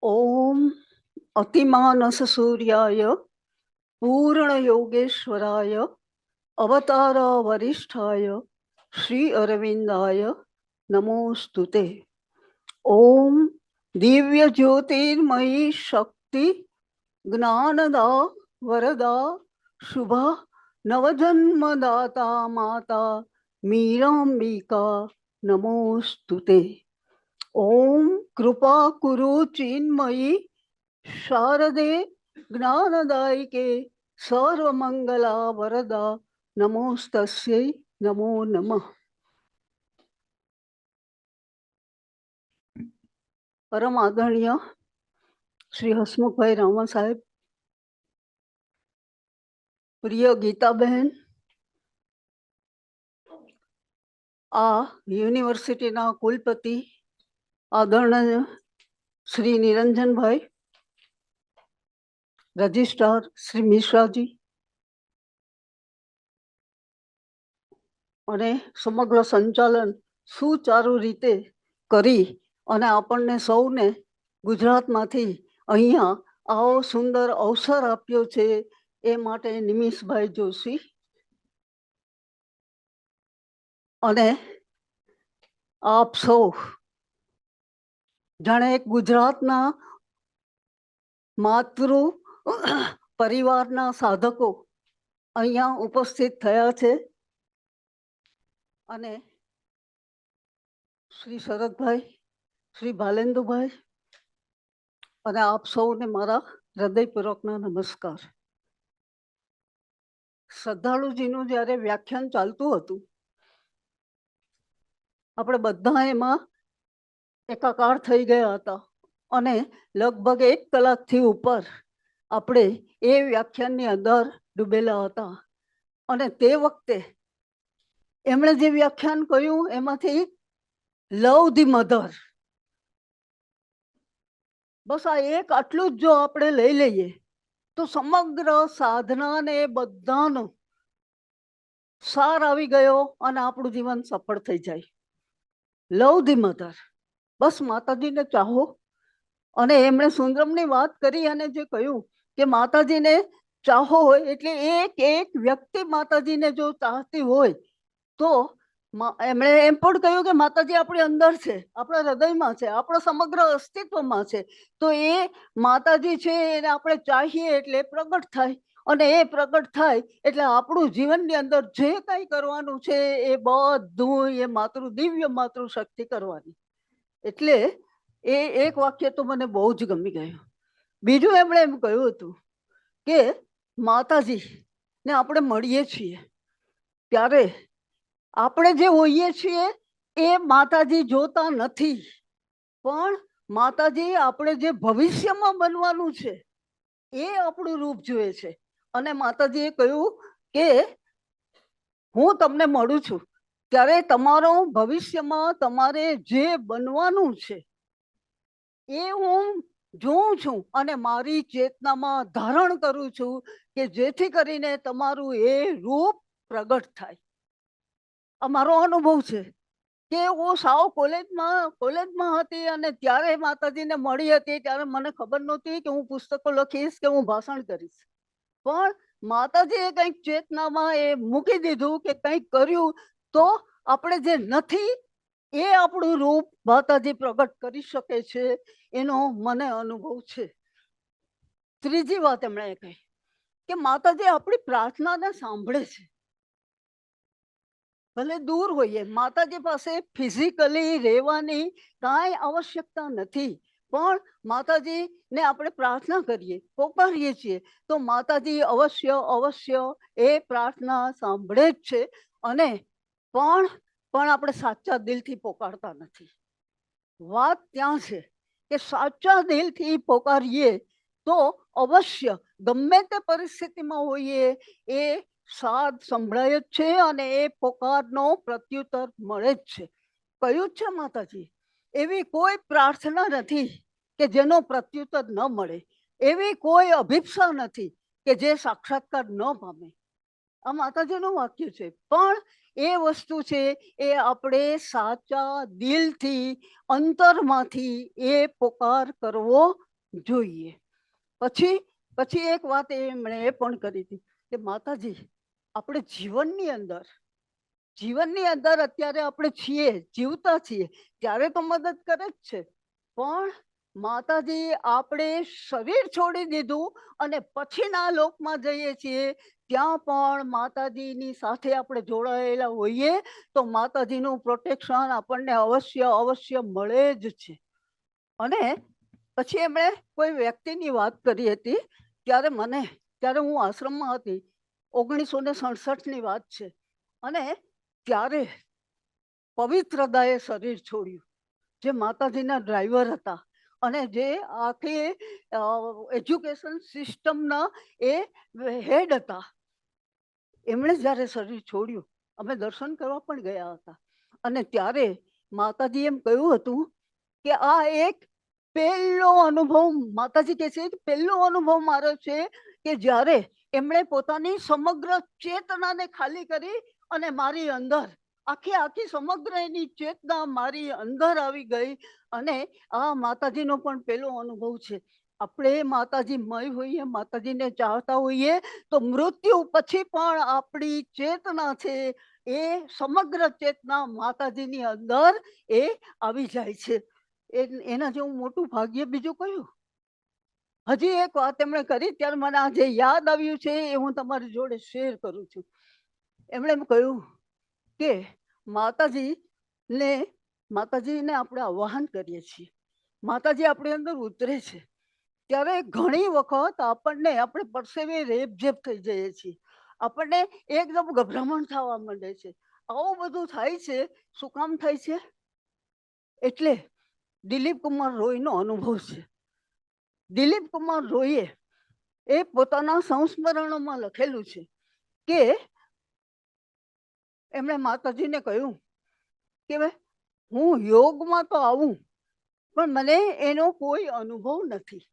ઓમ અતિમાનસ સૂર્યાય પૂર્ણ યોગેશ્વરાય અવતાર વરિષ્ઠાય શ્રી અરવિંદાય નમોસ્તુતે. ઓમ દિવ્ય જ્યોતિર્મયી શક્તિ જ્ઞાનદા વરદા શુભા નવજન્મદાતા માતા મીરાંબિકા નમોસ્તુતે. ઓમ કૃપા કુરુ ચિન્મયી શારદે જ્ઞાનદાયિકે સર્વમંગલા વરદા નમોસ્તસ્યૈ નમો નમઃ. પરમ આદરણીય શ્રી હસમુખભાઈ રામા સાહેબ, પ્રિય ગીતાબહેન, આ યુનિવર્સિટીના કુલપતિ આદરણીય શ્રી નિરંજનભાઈ, રજિસ્ટ્રાર શ્રી મિશ્રાજી અને સમગ્ર સંચાલન સુચારુ રીતે કરી અને આપણને સૌને ગુજરાતમાંથી અહીંયા આવો સુંદર અવસર આપ્યો છે એ માટે નિમિષભાઈ જોશી અને આપ સૌ જાણે ગુજરાતના માતૃ પરિવારના સાધકો અહીંયા ઉપસ્થિત થયા છે અને શ્રી શરદભાઈ, શ્રી ભાલેન્દુભાઈ અને આપ સૌને મારા હૃદયપૂર્વકના નમસ્કાર. શ્રદ્ધાળુજીનું જ્યારે વ્યાખ્યાન ચાલતું હતું, આપણે બધા એમાં એકાકાર થઈ ગયા હતા અને લગભગ 1 કલાકથી ઉપર આપણે એ વ્યાખ્યાનની અંદર ડૂબેલા હતા. અને તે વખતે એમણે જે વ્યાખ્યાન કહ્યું એમાંથી લવ ધી મધર, બસ આ એક આટલું જ જો આપણે લઈ લઈએ તો સમગ્ર સાધનાને બધાનો સાર આવી ગયો અને આપણું જીવન સફળ થઈ જાય. લવ ધી મધર, બસ માતાજીને ચાહો. અને એમણે સુંદરમની વાત કરી અને જે કહ્યું કે માતાજીને ચાહો હોય એટલે એક એક વ્યક્તિ માતાજીને જો ચાહતી હોય તો એમણે એમ પણ કહ્યું કે માતાજી આપણી અંદર છે, આપણા હૃદયમાં છે, આપણા સમગ્ર અસ્તિત્વમાં છે. તો એ માતાજી છે એને આપણે ચાહીએ એટલે પ્રગટ થાય અને એ પ્રગટ થાય એટલે આપણું જીવનની અંદર જે કંઈ કરવાનું છે એ બધું એ દિવ્ય માતૃ શક્તિ કરવાની. એટલે એ એક વાક્ય તો મને બહુ જ ગમી ગયું. બીજું એમણે એમ કહ્યું હતું કે માતાજી ને આપણે મળીએ છીએ ત્યારે આપણે જે હોઈએ છીએ એ માતાજી જોતા નથી, પણ માતાજી આપણે જે ભવિષ્યમાં બનવાનું છે એ આપણું રૂપ જુએ છે. અને માતાજીએ કહ્યું કે હું તમને મળું છું ત્યારે તમારો ભવિષ્યમાં તમારે જે બનવાનું છે એ હું જોઉં છું અને મારી ચેતનામાં ધારણ કરું છું કે જેથી કરીને તમારું એ રૂપ પ્રગટ થાય. અમારો અનુભવ છે કે હું સાવ કોલેજમાં હતી અને ત્યારે માતાજીને મળી હતી. ત્યારે મને ખબર નહોતી કે હું પુસ્તકો લખીશ કે હું ભાષણ કરીશ, પણ માતાજીએ કંઈક ચેતનામાં એ મૂકી દીધું કે કંઈક કર્યું તો આપણે જે નથી એ આપણું રૂપ માતાજી પ્રગટ કરી શકે છે, એનો મને અનુભવ છે. ત્રીજી વાત એમણે કહી કે માતાજી આપણી પ્રાર્થનાને સાંભળે છે. ભલે દૂર હોઈએ, માતાજી પાસે ફિઝિકલી રહેવાની કાંઈ આવશ્યકતા નથી, પણ માતાજીને આપણે પ્રાર્થના કરીએ, પોકારીએ છીએ તો માતાજી અવશ્ય અવશ્ય એ પ્રાર્થના સાંભળે જ છે. અને પણ આપણે સાચા દિલથી પોકારતા નથી. વાત ત્યાં છે કે સાચા દિલથી પોકારીએ તો અવશ્ય ગમે તે પરિસ્થિતિમાં હોઈએ એ સાદ સંભળાય જ છે અને એ પોકારનો પ્રત્યુત્તર મળે જ છે. કહ્યું જ છે માતાજી, એવી કોઈ પ્રાર્થના નથી કે જેનો પ્રત્યુત્તર ન મળે, એવી કોઈ અભિપ્સા નથી કે જે સાક્ષાત્કાર ન પામે. આ માતાજીનું વાક્ય છે. પણ એ વસ્તુ છે એ આપણે સાચા દિલથી અંતરમાંથી એ પોકાર કરવો જોઈએ. પછી પછી એક વાત એમણે એ પણ કરી હતી કે માતાજી, આપણે જીવનની અંદર અત્યારે આપણે છીએ, જીવતા છીએ ત્યારે તો મદદ કરે જ છે, પણ માતાજી આપણે શરીર છોડી દીધું અને પછીના લોકમાં જઈએ છીએ ત્યાં પણ માતાજીની સાથે આપણે જોડાયેલા હોઈએ તો માતાજીનું પ્રોટેક્શન આપણને અવશ્ય અવશ્ય મળે જ છે. અને પછી એમણે કોઈ વ્યક્તિની વાત કરી હતી ત્યારે હું આશ્રમમાં હતી, 1967ની વાત છે. અને ત્યારે પવિત્રદાએ શરીર છોડ્યું, જે માતાજીના ડ્રાઈવર હતા અને જે આખી એજ્યુકેશન સિસ્ટમના એ હેડ હતા. એમણે જ્યારે શરીર છોડ્યું, અમે દર્શન કરવા પણ ગયા હતા. અને ત્યારે માતાજી એમ કહ્યું હતું કે આ એક પહેલો અનુભવ, માતાજી કહે છે કે પહેલો અનુભવ મારો છે કે જ્યારે એમણે પોતાની સમગ્ર ચેતનાને ખાલી કરી અને મારી અંદર આખી સમગ્ર એની ચેતના મારી અંદર આવી ગઈ. અને આ માતાજીનો પણ પહેલો અનુભવ છે. આપણે માતાજીમય હોઈએ, માતાજીને ચાહતા હોઈએ તો મૃત્યુ પછી પણ આપણી ચેતના છે એ સમગ્ર ચેતના માતાજીની અંદર એ આવી જાય છે. એના જેવું મોટું ભાગ્ય બીજું કયું? હજી એક વાત એમણે કરી, ત્યારે મને આજે યાદ આવ્યું છે, એ હું તમારી જોડે શેર કરું છું. એમણે એમ કહ્યું કે માતાજીને આપણે આવાહન કરીએ છીએ, માતાજી આપણી અંદર ઉતરે છે, ત્યારે ઘણી વખત આપણે પરસેવે રેબઝેબ થઈ જઈએ છીએ, આપણને એકદમ ગભરામણ થવા માંડે છે. આવું બધું થાય છે. શું કામ થાય છે? એટલે દિલીપ કુમાર રોયનો અનુભવ છે. દિલીપ કુમાર રોયે એ પોતાના સંસ્મરણોમાં લખેલું છે કે એમણે માતાજીને કહ્યું કે હું યોગમાં તો આવું પણ મને એનો કોઈ અનુભવ નથી.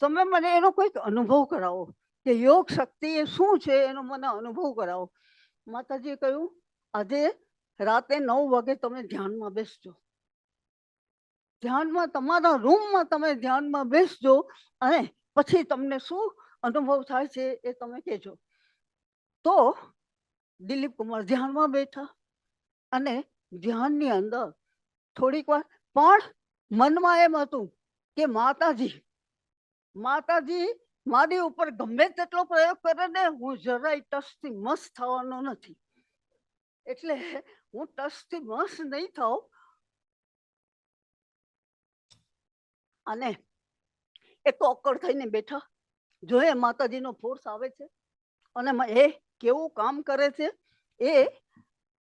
તમે મને એનો કોઈક અનુભવ કરાવો કે યોગ શક્તિ એ શું છે, એનો મને અનુભવ કરાવો. માતાજીએ કહ્યું, આજે રાતે 9 વાગે તમે ધ્યાનમાં બેસજો, ધ્યાનમાં તમારા રૂમમાં તમે ધ્યાનમાં બેસજો અને પછી તમને શું અનુભવ થાય છે એ તમે કહેજો. તો દિલીપ કુમાર ધ્યાનમાં બેઠા અને ધ્યાનની અંદર થોડીક વાર પણ મનમાં એમ હતું કે માતાજી મારી ઉપર ગમે તેટલો પ્રયોગ કરે ને, હું જરાય ટસથી મસ થવાનો નથી. એટલે હું ટસથી મસ નહીં થાઉં. અને એ તો અક્કડ થઈને બેઠા, જોઈએ માતાજીનો ફોર્સ આવે છે અને એ કેવું કામ કરે છે. એ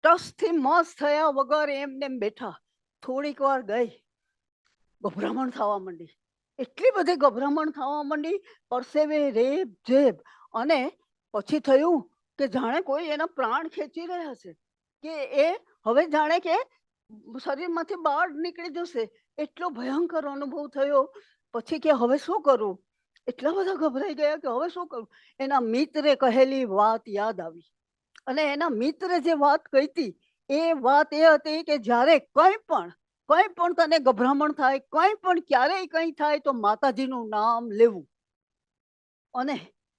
ટસથી મસ થયા વગર એમને બેઠા. થોડીક વાર ગઈ, ગભરામણ થવા માંડી, એટલી બધી ગભરામણ થવા માંડી, પરસેવે રેબ જેબ. અને પછી થયું કે જાણે કોઈ એના પ્રાણ ખેંચી રહ્યા છે, કે એ હવે જાણે કે શરીરમાંથી બહાર નીકળી જશે, એટલો ભયંકર અનુભવ થયો. પછી કે હવે શું કરું? એટલા બધા ગભરાઈ ગયા કે હવે શું કરું? એના મિત્રે કહેલી વાત યાદ આવી. અને એના મિત્રે જે વાત કહી હતી એ વાત એ હતી કે જ્યારે કંઈ પણ તને ગભરામણ થાય, કંઈ પણ ક્યારેય કંઈ થાય તો માતાજીનું નામ લેવું.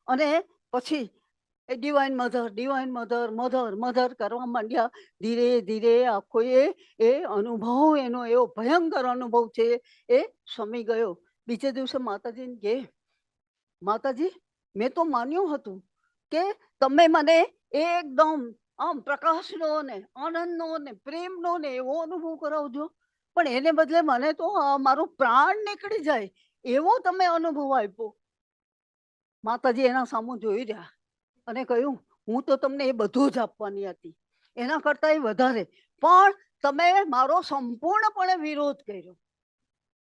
અને પછી એ ડિવાઇન મધર કરવા માંડ્યા. ધીરે ધીરે આખો એ અનુભવ, એનો એવો ભયંકર અનુભવ છે એ શમી ગયો. બીજે દિવસે માતાજીને કહે, માતાજી, મેં તો માન્યું હતું કે તમે મને એકદમ આમ પ્રકાશનો ને આનંદનો ને પ્રેમનો ને એવો અનુભવ કરાવજો, પણ એને બદલે મને તો મારો પ્રાણ નીકળી જાય એવો તમે અનુભવ આપ્યો. માતાજી એના સામું જોઈ રહ્યા અને કહ્યું, હું તો તમને એ બધું જ આપવાની હતી, એના કરતાં વધારે, પણ તમે મારો સંપૂર્ણપણે વિરોધ કર્યો.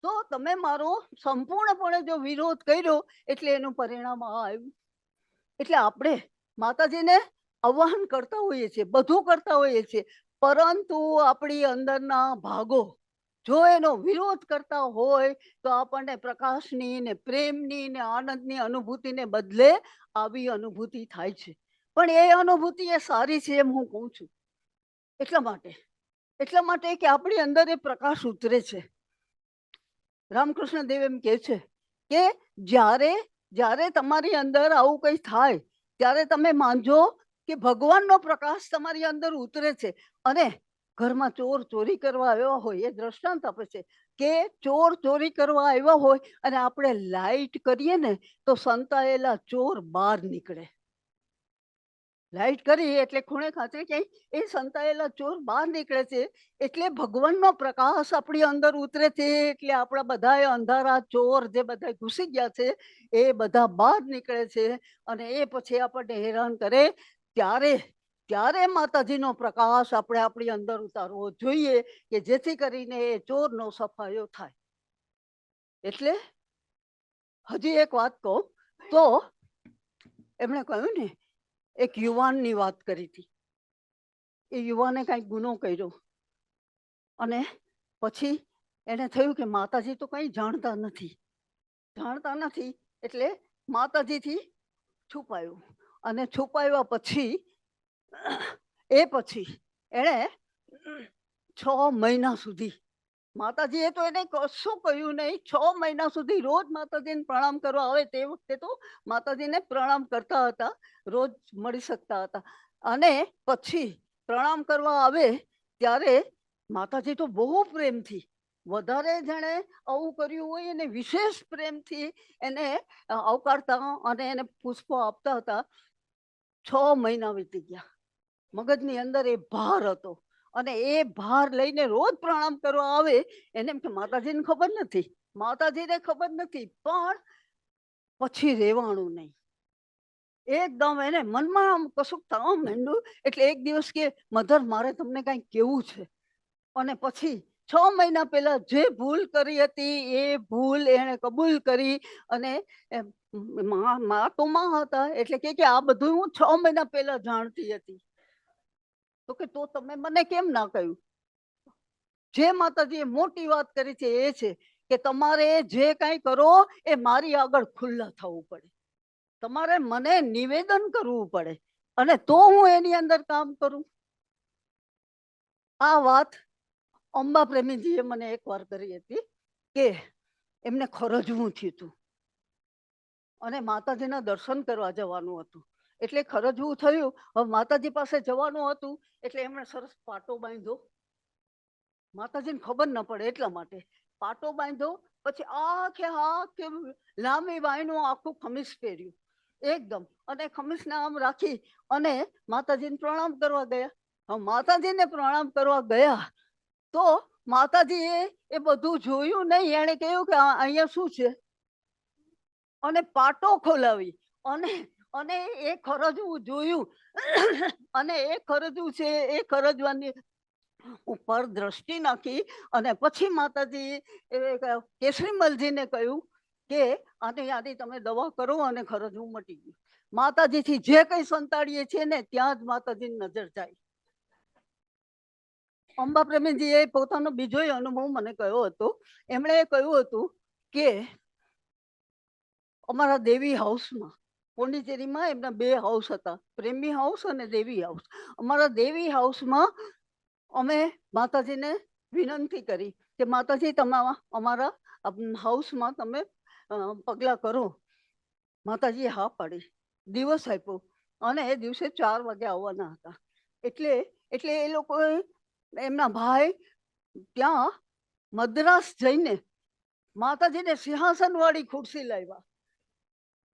તો તમે મારો સંપૂર્ણપણે જો વિરોધ કર્યો એટલે એનું પરિણામ આ આવ્યું. એટલે આપણે માતાજીને આવાહન કરતા હોઈએ છીએ, બધું કરતા હોઈએ છીએ, પરંતુ આપણી અંદરના ભાગો જો એનો વિરોધ કરતા હોય તો આપણને પ્રકાશની ને પ્રેમની ને આનંદની અનુભૂતિને બદલે આવી અનુભૂતિ થાય છે. પણ એ અનુભૂતિ એ સારી છે એમ હું કહું છું. એટલા માટે કે આપણી અંદર એ પ્રકાશ ઉતરે છે. રામકૃષ્ણ દેવ એમ કહે છે કે જ્યારે જ્યારે તમારી અંદર આવું કંઈ થાય ત્યારે તમે માનજો કે ભગવાનનો પ્રકાશ તમારી અંદર ઉતરે છે. અને ઘરમાં ચોર ચોરી કરવા આવ્યા હોય, એ દ્રષ્ટાંત આપે છે કે ચોર ચોરી કરવા આવ્યા હોય અને આપણે લાઈટ કરીએ ને તો સંતાયેલા ચોર બહાર નીકળે. લાઈટ કરી એટલે ખૂણે ખાંચે ક્યાંય એ સંતાયેલા ચોર બહાર નીકળે છે. એટલે ભગવાનનો પ્રકાશ આપણી અંદર ઉતરે છે એટલે આપણા બધા અંધારા ચોર જે બધા ઘૂસી ગયા છે એ બધા બહાર નીકળે છે. અને એ પછી આપણને હેરાન કરે ત્યારે ત્યારે માતાજીનો પ્રકાશ આપણે આપણી અંદર ઉતારવો જોઈએ કે જેથી કરીને એ ચોરનો સફાયો થાય. એટલે હજી એક વાત કહું તો એમણે કહ્યું ને, એક યુવાનની વાત કરી હતી. એ યુવાને કંઈક ગુનો કર્યો અને પછી એને થયું કે માતાજી તો કંઈ જાણતા નથી એટલે માતાજીથી છુપાયું. અને છુપાવ્યા પછી એણે 6 મહિના સુધી માતાજીએ તો એને કશું કહ્યું નહીં. 6 મહિના સુધી રોજ માતાજીને પ્રણામ કરવા આવે. તે વખતે તો માતાજીને પ્રણામ કરતા હતા, રોજ મળી શકતા હતા. અને પછી પ્રણામ કરવા આવે ત્યારે માતાજી તો બહુ પ્રેમથી, વધારે જેણે આવું કર્યું હોય એને વિશેષ પ્રેમથી એને આવકારતા અને એને પુષ્પો આપતા હતા. 6 મહિના વીતી ગયા. મગજની અંદર એ ભાર હતો અને એ ભાર લઈને રોજ પ્રણામ કરવા આવે. એને એમ કે માતાજીને ખબર નથી, માતાજીને ખબર નથી. પણ પછી રહેવાનું નહીં. એકદમ એને મનમાં આમ કશુંક થવા માંડ્યું. એટલે એક દિવસ કે મધર મારે તમને કંઈક કહેવું છે. અને પછી 6 મહિના પહેલા જે ભૂલ કરી હતી એ ભૂલ એણે કબૂલ કરી. અને મા તો માં હતા એટલે કે આ બધું હું 6 મહિના પહેલા જાણતી હતી. તો કે તો તમે મને કેમ ના કહ્યું? જે માતાજીએ મોટી વાત કરી છે એ છે કે તમારે જે કાંઈ કરો એ મારી આગળ ખુલ્લા થવું પડે. તમારે મને નિવેદન કરવું પડે અને તો હું એની અંદર કામ કરું. આ વાત અંબા પ્રેમીજીએ મને એકવાર કરી હતી કે એમને ખરજવું થયું હતું અને માતાજીના દર્શન કરવા જવાનું હતું. એટલે ખરજવું થયું. હવે માતાજી પાસે જવાનું હતું એટલે એમણે સરસ પાટો બાંધ્યો. માતાજીને ખબર ન પડે એટલા માટે પાટો બાંધ્યો. પછી આખે લાંબી બાયનું આખું ખમીસ પહેર્યું એકદમ. અને ખમીસને આમ રાખી અને માતાજીને પ્રણામ કરવા ગયા. હવે માતાજીને પ્રણામ કરવા ગયા તો માતાજીએ એ બધું જોયું નહીં. એણે કહ્યું કે અહીંયા શું છે? અને પાટો ખોલાવી અને અને એ ખરજવું જોયું. અને એ ખરજવું છે એ ખરજવાની ઉપર દ્રષ્ટિ નાખી અને પછી માતાજી કેસરીમલજીને કહ્યું કે આની તમે દવા કરો. અને ખરજવું મટી ગયું. માતાજીથી જે કંઈ સંતાડીએ છીએ ને ત્યાં જ માતાજીની નજર જાય. અંબા પ્રેમીજીએ પોતાનો બીજો અનુભવ મને કહ્યો હતો. એમણે કહ્યું હતું કે અમારા દેવી હાઉસમાં પોંડિચેરીમાં એમના 2 હાઉસ હતા, પ્રેમી હાઉસ અને દેવી હાઉસ. અમારા દેવી હાઉસમાં અમે માતાજીને વિનંતી કરી કે માતાજી તમે અમારા હાઉસમાં તમે પગલાં કરો. માતાજીએ હા પાડી, દિવસ આપ્યો અને એ દિવસે 4 વાગે આવવાના હતા. એટલે એટલે એ લોકોએ એમના ભાઈ ત્યાં મદ્રાસ જઈને માતાજીને સિંહાસન વાળી ખુરશી લાવ્યા.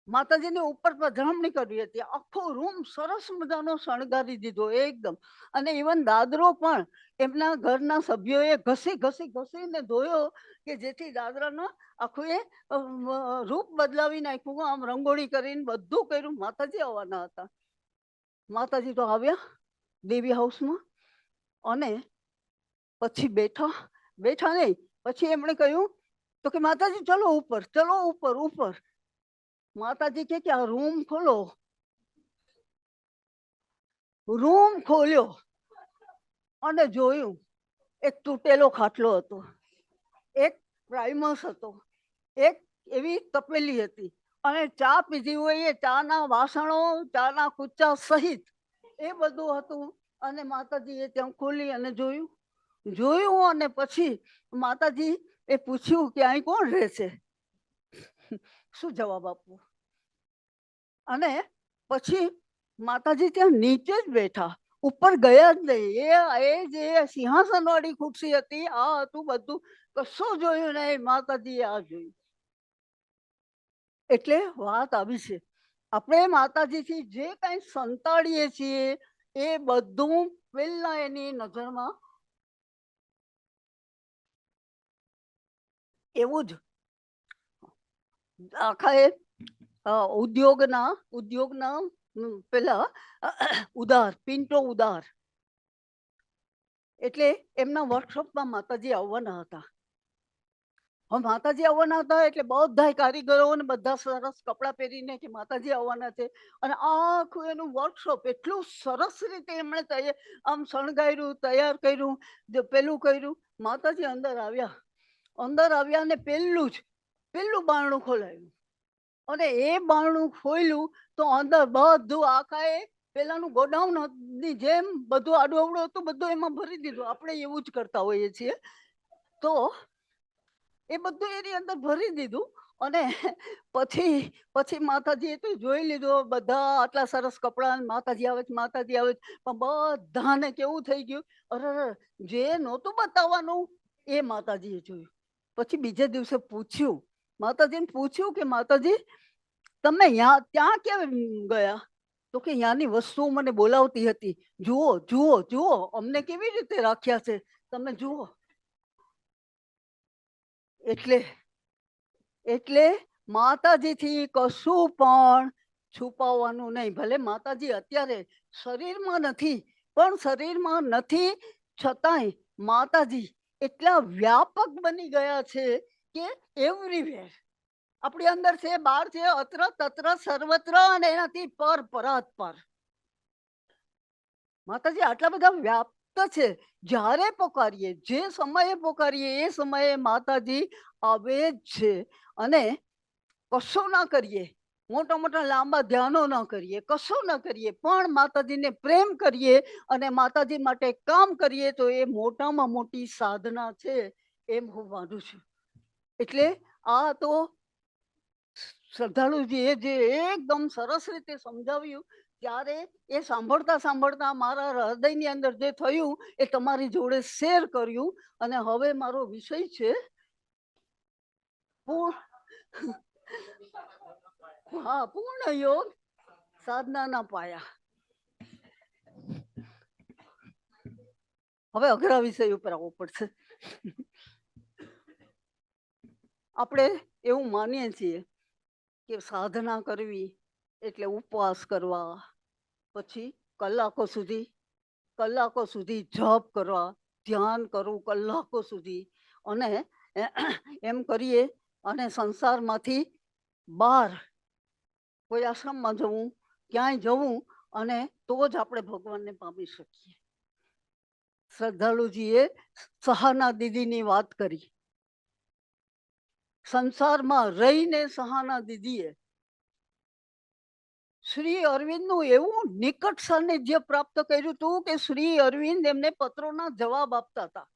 માતાજીની ઉપર પધરામણી કરવી હતી. આખો રૂમ સરસ મજાનો શણગારી દીધો એકદમ. અને ઇવન દાદરો પણ એમના ઘરના સભ્યોએ ઘસીને ધોયો કે જેથી દાદરાનો આખું એ રૂપ બદલાવી નાખ્યું. આમ રંગોળી કરીને બધું કર્યું. માતાજી આવવાના હતા. માતાજી તો આવ્યા દેવી હાઉસમાં અને પછી બેઠા નહીં. પછી એમણે કહ્યું તો કે માતાજી ચલો ઉપર. માતાજી કે આ રૂમ ખોલો. રૂમ ખોલ્યો અને જોયું એક તૂટેલો ખાટલો હતો, એક પ્રાઇમસ હતો, એક એવી તપેલી હતી અને ચા પીધી હોય એ ચાના વાસણો, ચાના કુચ્ચા સહિત એ બધું હતું. અને માતાજીએ ત્યાં ખોલી અને જોયું અને પછી માતાજી એ પૂછ્યું કે અહીં કોણ રહે છે? શું જવાબ આપવો? અને પછી માતાજી ત્યાં નીચે જ બેઠા, ઉપર ગયા જ નહીં. એ જે સિંહાસન વાળી ખુરશી હતી, આ હતું બધું, કશું જોયું નહીં. માતાજીએ આ જોયું. એટલે વાત આવી છે, આપણે માતાજીથી જે કંઈ સંતાડીએ છીએ એ બધું પેલા એની નજરમાં એવું જ. આખા એ ઉદ્યોગના પેલા ઉદાર, પિન્ટો ઉદાર, એટલે એમના વર્કશોપમાં માતાજી આવવાના હતા. હવે માતાજી આવવાના હતા એટલે બધા કારીગરો ને બધા સરસ કપડાં પહેરીને કે માતાજી આવવાના છે, અને આખું એનું વર્કશોપ એટલું સરસ રીતે એમણે આમ શણગાર્યું, તૈયાર કર્યું, પેલું કર્યું. માતાજી અંદર આવ્યા ને પેલું બારણું ખોલાયું, અને એ બારણું ખોલ્યું તો અંદર બધું આખા એ પેલાનું ગોડાઉન ની જેમ બધું આડું અવડું હતું, બધું એમાં ભરી દીધું. આપણે એવું જ કરતા હોઈએ છીએ. તો એ બધું એની અંદર ભરી દીધું. અને પછી માતાજીએ તો જોઈ લીધું, બધા આટલા સરસ કપડાં, માતાજી આવે છે, માતાજી આવે છે. પણ બધાને કેવું થઈ ગયું, અરે જે નહોતું બતાવવાનું એ માતાજીએ જોયું. પછી બીજે દિવસે માતાજીને પૂછ્યું કે માતાજી, તમે ત્યાં કેમ ગયા? તો કે ત્યાંની વસ્તુઓ મને બોલાવતી હતી, જુઓ જુઓ જુઓ, અમને કેવી રીતે રાખ્યા છે, તમે જુઓ. એટલે માતાજીથી કશું પણ છુપાવવાનું નહીં. ભલે માતાજી અત્યારે શરીરમાં નથી, પણ શરીરમાં નથી છતાંય માતાજી એટલા વ્યાપક બની ગયા છે કે એવરીવેર આપણી અંદર છે, બહાર છે, અત્ર તત્ર સર્વત્ર, અને એનાથી પરાત પર માતાજી આટલા બધા વ્યાપ્ત છે. જ્યારે પોકારીએ, જે સમયે પોકારીએ, એ સમયે માતાજી આવે જ છે. અને કશું ના કરીએ, મોટા મોટા લાંબા ધ્યાનો ના કરીએ, કશું ના કરીએ, પણ માતાજીને પ્રેમ કરીએ અને માતાજી માટે કામ કરીએ તો એ મોટામાં મોટી સાધના છે, એમ હું માનું છું. એટલે આ તો શ્રદ્ધાળુજીએ જે એકદમ સરસ રીતે સમજાવ્યું, ત્યારે એ સાંભળતા સાંભળતા મારા હૃદયની અંદર જે થયું એ તમારી જોડે શેર કર્યું. અને હવે મારો વિષય છે પૂર્ણ યોગ સાધનાના પાયા. હવે અઘરા વિષય ઉપર આવવું પડશે. આપણે એવું માનીએ છીએ કે સાધના કરવી એટલે ઉપવાસ કરવા, પછી કલાકો સુધી જપ કરવા, ધ્યાન કરવું કલાકો સુધી, અને એમ કરીએ અને સંસારમાંથી બહાર કોઈ આશ્રમમાં જવું, ક્યાંય જવું, અને તો જ આપણે ભગવાનને પામી શકીએ. શ્રદ્ધાળુજીએ સહાના દીદીની વાત કરી. સંસારમાં રહીને સહાના દીદીએ શ્રી અરવિંદનું એવું નિકટ સાનિધ્ય પ્રાપ્ત કર્યું હતું કે શ્રી અરવિંદ એમને પત્રોના જવાબ આપતા હતા,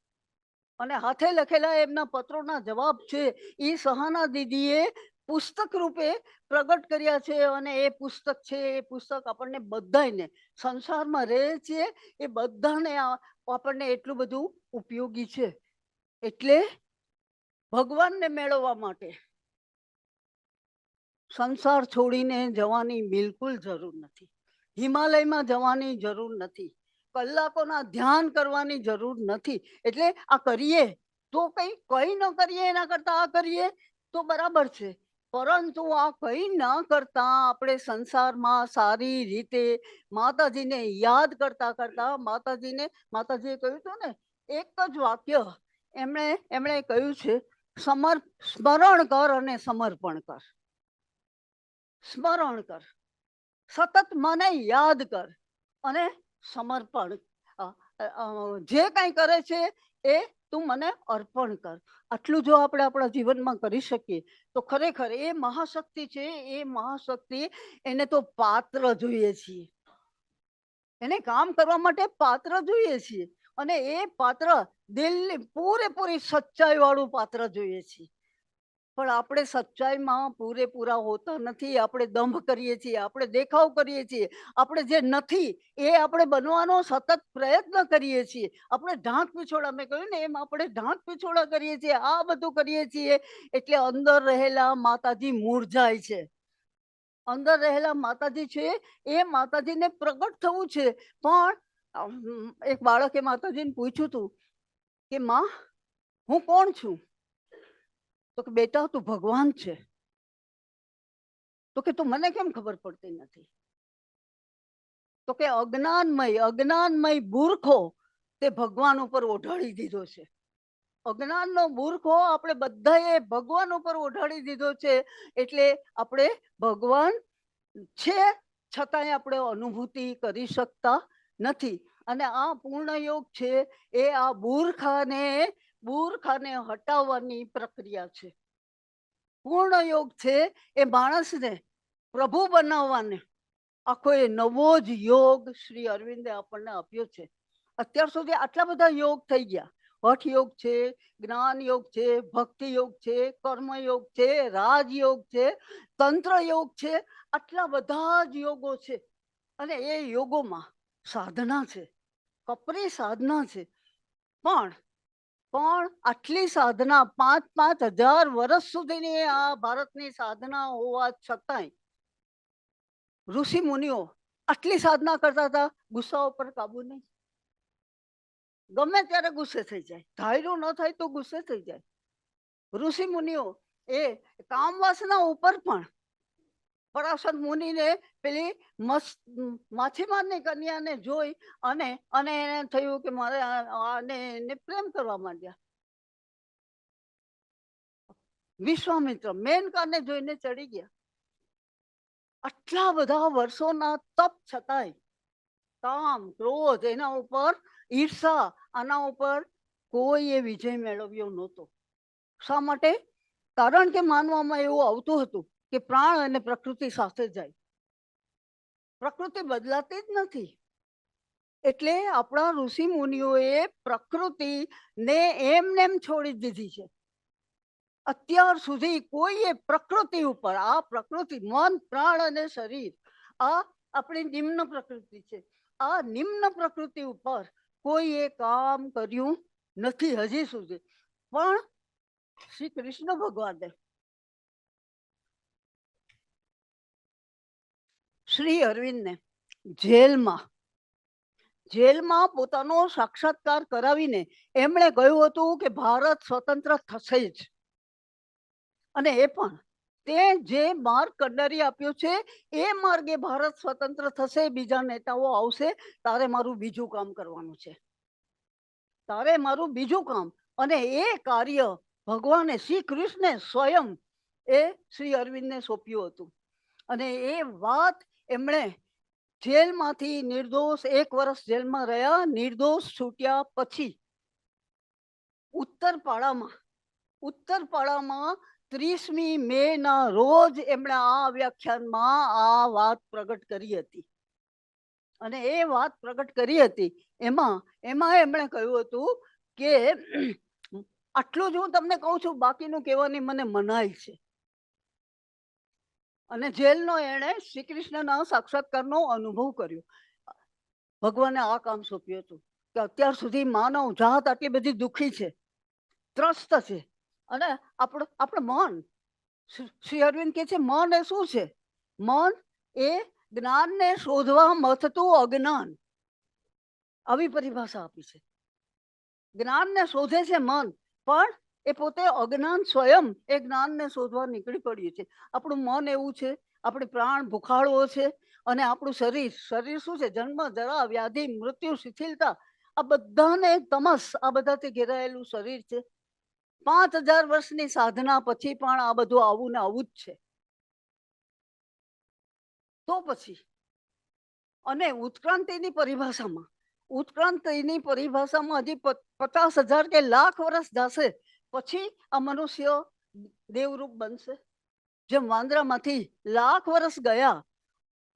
અને હાથે લખેલા એમના પત્રોના જવાબ છે એ સહાના દીદીએ પુસ્તક રૂપે પ્રગટ કર્યા છે. અને એ પુસ્તક છે, એ પુસ્તક આપણને બધાને સંસારમાં રહે છે એ બધાને આપણને એટલું બધું ઉપયોગી છે. એટલે ભગવાનને મેળવવા માટે સંસાર છોડીને જવાની બિલકુલ જરૂર નથી, હિમાલયમાં જવાની જરૂર નથી, કલાકોના ધ્યાન કરવાની જરૂર નથી. એટલે આ કરીએ તો કઈ ન કરીએ એના કરતા આ કરીએ તો બરાબર છે. પરંતુ આ કઈ ના કરતા આપણે સંસારમાં સારી રીતે માતાજીને યાદ કરતા કરતા માતાજીએ કહ્યું હતું ને, એક જ વાક્ય એમણે કહ્યું છે, સ્મરણ કર અને સમર્પણ કર. સ્મરણ કર, સતત મને યાદ કર, અને સમર્પણ, જે કંઈ કરે છે એ તું મને અર્પણ કર. આટલું જો આપણે આપણા જીવનમાં કરી શકીએ તો ખરેખર એ મહાશક્તિ છે. એ મહાશક્તિ, એને તો પાત્ર જોઈએ છીએ, એને કામ કરવા માટે પાત્ર જોઈએ છીએ, અને એ પાત્ર દિલની પૂરેપૂરી સચ્ચાઈ વાળું પાત્ર જોઈએ છીએ. પણ આપણે સચ્ચાઈમાં પૂરેપૂરા હોતા નથી. આપણે દંભ કરીએ છીએ, આપણે દેખાવ કરીએ છીએ, આપણે જે નથી એ આપણે બનવાનો સતત પ્રયત્ન કરીએ છીએ. આપણે ઢાંક પીછોડા, મેં કહ્યું ને એમ, આપણે ઢાંક પીછોડા કરીએ છીએ, આ બધું કરીએ છીએ. એટલે અંદર રહેલા માતાજી મૂરઝાય છે. અંદર રહેલા માતાજી છે, એ માતાજીને પ્રગટ થવું છે. પણ એક બાળકે માતાજીને પૂછ્યું હતું કે માં, હું કોણ છું? તો કે બેટા, તું ભગવાન છે. તો કે તું મને કેમ ખબર પડતી નથી? તો કે અજ્ઞાનમય બૂર્ખો તે ભગવાન ઉપર ઓઢાડી દીધો છે. અજ્ઞાનનો બૂર્ખો આપણે બધાએ ભગવાન ઉપર ઓઢાડી દીધો છે. એટલે આપણે ભગવાન છે છતાંય આપણે અનુભૂતિ કરી શકતા નથી. અને આ પૂર્ણ યોગ છે એ આ બૂર્ખાને હટાવવાની પ્રક્રિયા છે. પૂર્ણ યોગ છે એ માણસને પ્રભુ બનાવવાને આખો એ નવો જ યોગ શ્રી અરવિંદે આપણને આપ્યો છે. અત્યાર સુધી આટલા બધા યોગ થઈ ગયા. હઠ યોગ છે, જ્ઞાન યોગ છે, ભક્તિ યોગ છે, કર્મ યોગ છે, રાજયોગ છે, તંત્ર યોગ છે. આટલા બધા જ યોગો છે. અને એ યોગોમાં સાધના છે, કપરી સાધના છે. પણ આટલી સાધના 5,000 વર્ષ સુધીની આ ભારતની સાધના હોવા છતાંય ઋષિ મુનિઓ આટલી સાધના કરતા હતા, ગુસ્સા ઉપર કાબુ નહીં. ગમે ત્યારે ગુસ્સે થઈ જાય, ધાર્યું ન થાય તો ગુસ્સે થઈ જાય. ઋષિ મુનિઓ એ કામ વાસના ઉપર પણ પરાશર મુનિને પેલી માછીમારની કન્યાને જોઈ અને એને થયું કે મારે આને પ્રેમ કરવા માંડ્યા. વિશ્વામિત્ર મેનકાને જોઈને ચડી ગયા. આટલા બધા વર્ષોના તપ છતાંય કામ, ક્રોધ, એના ઉપર ઈર્ષા, આના ઉપર કોઈએ વિજય મેળવ્યો નહોતો. શા માટે? કારણ કે માનવામાં એવું આવતું હતું કે પ્રાણ અને પ્રકૃતિ સાથે જાય, પ્રકૃતિ બદલાતી જ નથી. એટલે આપણા ઋષિ મુનિઓએ પ્રકૃતિને એમ છોડી દીધી છે. અત્યાર સુધી કોઈએ પ્રકૃતિ ઉપર, આ પ્રકૃતિ મન, પ્રાણ અને શરીર, આ આપણી નિમ્ન પ્રકૃતિ છે, આ નિમ્ન પ્રકૃતિ ઉપર કોઈએ કામ કર્યું નથી હજી સુધી. પણ શ્રી કૃષ્ણ ભગવાને શ્રી અરવિંદને જેલમાં પોતાનો સાક્ષાત્કાર કરાવીને એમણે કહ્યું હતું કે ભારત સ્વતંત્ર થશે જ. અને એ પણ તે જે માર્ગ કંડારી આપ્યો છે એ માર્ગે ભારત સ્વતંત્ર થશે. બીજા નેતાઓ આવશે, તારે મારું બીજું કામ કરવાનું છે, તારે મારું બીજું કામ. અને એ કાર્ય ભગવાને શ્રી કૃષ્ણે સ્વયં એ શ્રી અરવિંદને સોંપ્યું હતું. અને એ વાત એમણે જેલમાંથી નિર્દોષ 1 વર્ષ જેલમાં રહ્યા, નિર્દોષ છૂટ્યા પછી ઉત્તરપાડામાં 30મી મેના રોજ એમણે આ વ્યાખ્યાનમાં આ વાત પ્રગટ કરી હતી. અને એ વાત પ્રગટ કરી હતી એમાં એમણે કહ્યું હતું કે આટલું જ હું તમને કહું છું, બાકીનું કહેવાની મને મનાઈ છે. અને જેલનો એણે શ્રી કૃષ્ણના સાક્ષાત્કારનો અનુભવ કર્યો. ભગવાને આ કામ સોંપ્યું હતું કે અત્યાર સુધી માનવ જાત આટલી બધી દુઃખી છે, ત્રસ્ત છે. અને આપણું મન, શ્રી અરવિંદ કે છે, મન એ શું છે? મન એ જ્ઞાનને શોધવા મથતું અજ્ઞાન. આવી પરિભાષા આપી છે. જ્ઞાનને શોધે છે મન, પણ એ પોતે અજ્ઞાન સ્વયં એ જ્ઞાનને શોધવા નીકળી પડ્યું છે. આપણું મન એવું છે, આપણી પ્રાણ ભૂખાળો છે. અને આપણું શરીર શું છે? જન્મ, જરા, વ્યાધિ, મૃત્યુ, શિથિલતા, આ બધાને તમસ, આ બધાથી ઘેરાયેલું શરીર છે. 5,000 વર્ષની સાધના પછી પણ આ બધું આવું ને આવું જ છે. તો પછી અને ઉત્ક્રાંતિની પરિભાષામાં હજી 50,000 કે લાખ વર્ષ જશે પછી આ મનુષ્ય દેવરૂપ બનશે. જેમ વાંદરામાંથી લાખ વર્ષ ગયા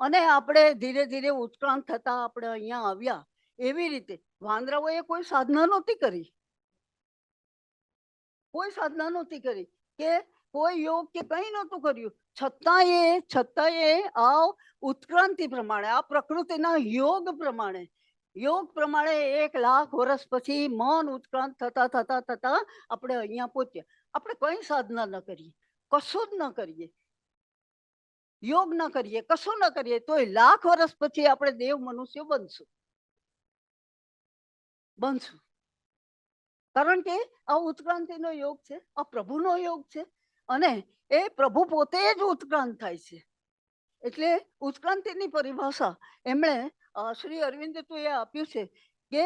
અને આપણે ધીરે ધીરે ઉત્ક્રાંત થતા આપણે અહીંયા આવ્યા, એવી રીતે વાંદરાઓએ કોઈ સાધના નહોતી કરી કે કોઈ યોગ કે કંઈ નહોતું કર્યું, છતાંય આ ઉત્ક્રાંતિ પ્રમાણે, આ પ્રકૃતિના યોગ પ્રમાણે 1,00,000 વર્ષ પછી મન ઉત્ક્રાંત થતા થતા થતા આપણે અહીંયા પહોંચ્યા. આપણે કઈ સાધના ન કરીએ, કશું જ ન કરીએ, યોગ ન કરીએ, કશું ન કરીએ, તોય 1,00,000 વર્ષ પછી આપણે દેવ મનુષ્ય બનશું. કારણ કે આ ઉત્ક્રાંતિનો યોગ છે, આ પ્રભુનો યોગ છે, અને એ પ્રભુ પોતે જ ઉત્ક્રાંત થાય છે. એટલે ઉત્ક્રાંતિની પરિભાષા એમણે શ્રી અરવિંદે તો એ આપ્યું છે કે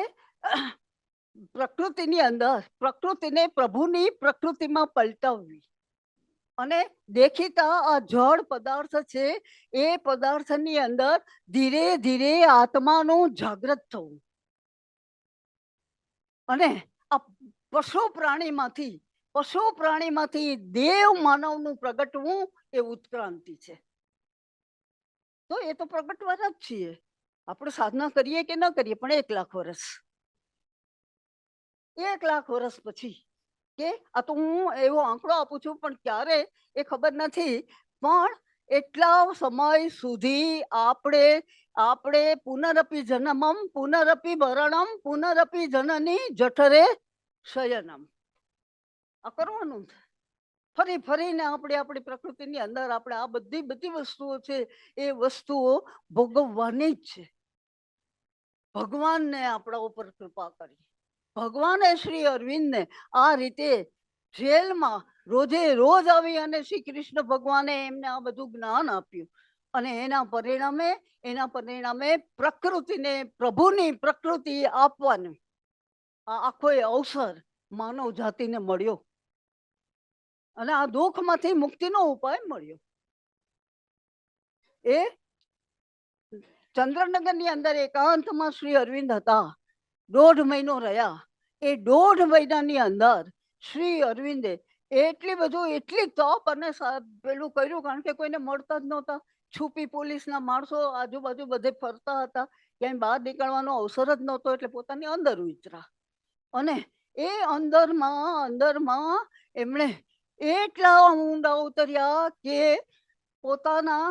પ્રકૃતિની અંદર પ્રકૃતિને પ્રભુની પ્રકૃતિમાં પલટાવવી, અને દેખીતા આ જળ પદાર્થ છે એ પદાર્થની અંદર ધીરે ધીરે આત્માનું જાગૃત થવું, અને આ પશુ પ્રાણીમાંથી દેવ માનવનું પ્રગટવું એ ઉત્ક્રાંતિ છે. તો એ તો પ્રગટવાના જ છીએ, આપણે સાધના કરીએ કે ન કરીએ, પણ 1,00,000 વર્ષ પછી કે આ તો હું એવો આંકડો આપું છું, પણ ક્યારે એ ખબર નથી, પણ એટલા સમય સુધી આપણે પુનરપી જન્મમ પુનરપી મરણમ પુનરપી જનની જઠરે શયનમ આ કરવાનું છે. ફરી ફરીને આપણે આપણી પ્રકૃતિની અંદર આપણે આ બધી વસ્તુઓ છે એ વસ્તુઓ ભોગવવાની જ છે. ભગવાનને આપણા ઉપર કૃપા કરી, ભગવાને શ્રી અરવિંદને આ રીતે જેલમાં રોજ આવી અને શ્રી કૃષ્ણ ભગવાને એમને આ બધું જ્ઞાન આપ્યું, અને એના પરિણામે પ્રકૃતિને પ્રભુની પ્રકૃતિ આપવાનું આ આખો અવસર માનવ જાતિને મળ્યો, અને આ દુઃખમાંથી મુક્તિનો ઉપાય મળ્યો. એ ચંદ્રનગરની અંદર એકાંતમાં શ્રી અરવિંદ હતા, 1.5 મહિનો રહ્યા. એ 1.5 મહિનાની અંદર શ્રી અરવિંદે એટલી તપ અને પેલું કર્યું, કારણ કે કોઈને મળતા જ નહોતા. છુપી પોલીસના માણસો આજુબાજુ બધે ફરતા હતા, ક્યાંય બહાર નીકળવાનો અવસર જ નહોતો, એટલે પોતાની અંદર ઉતરા, અને એ અંદરમાં એમણે એટલા ઊંડા ઉતર્યા કે પોતાના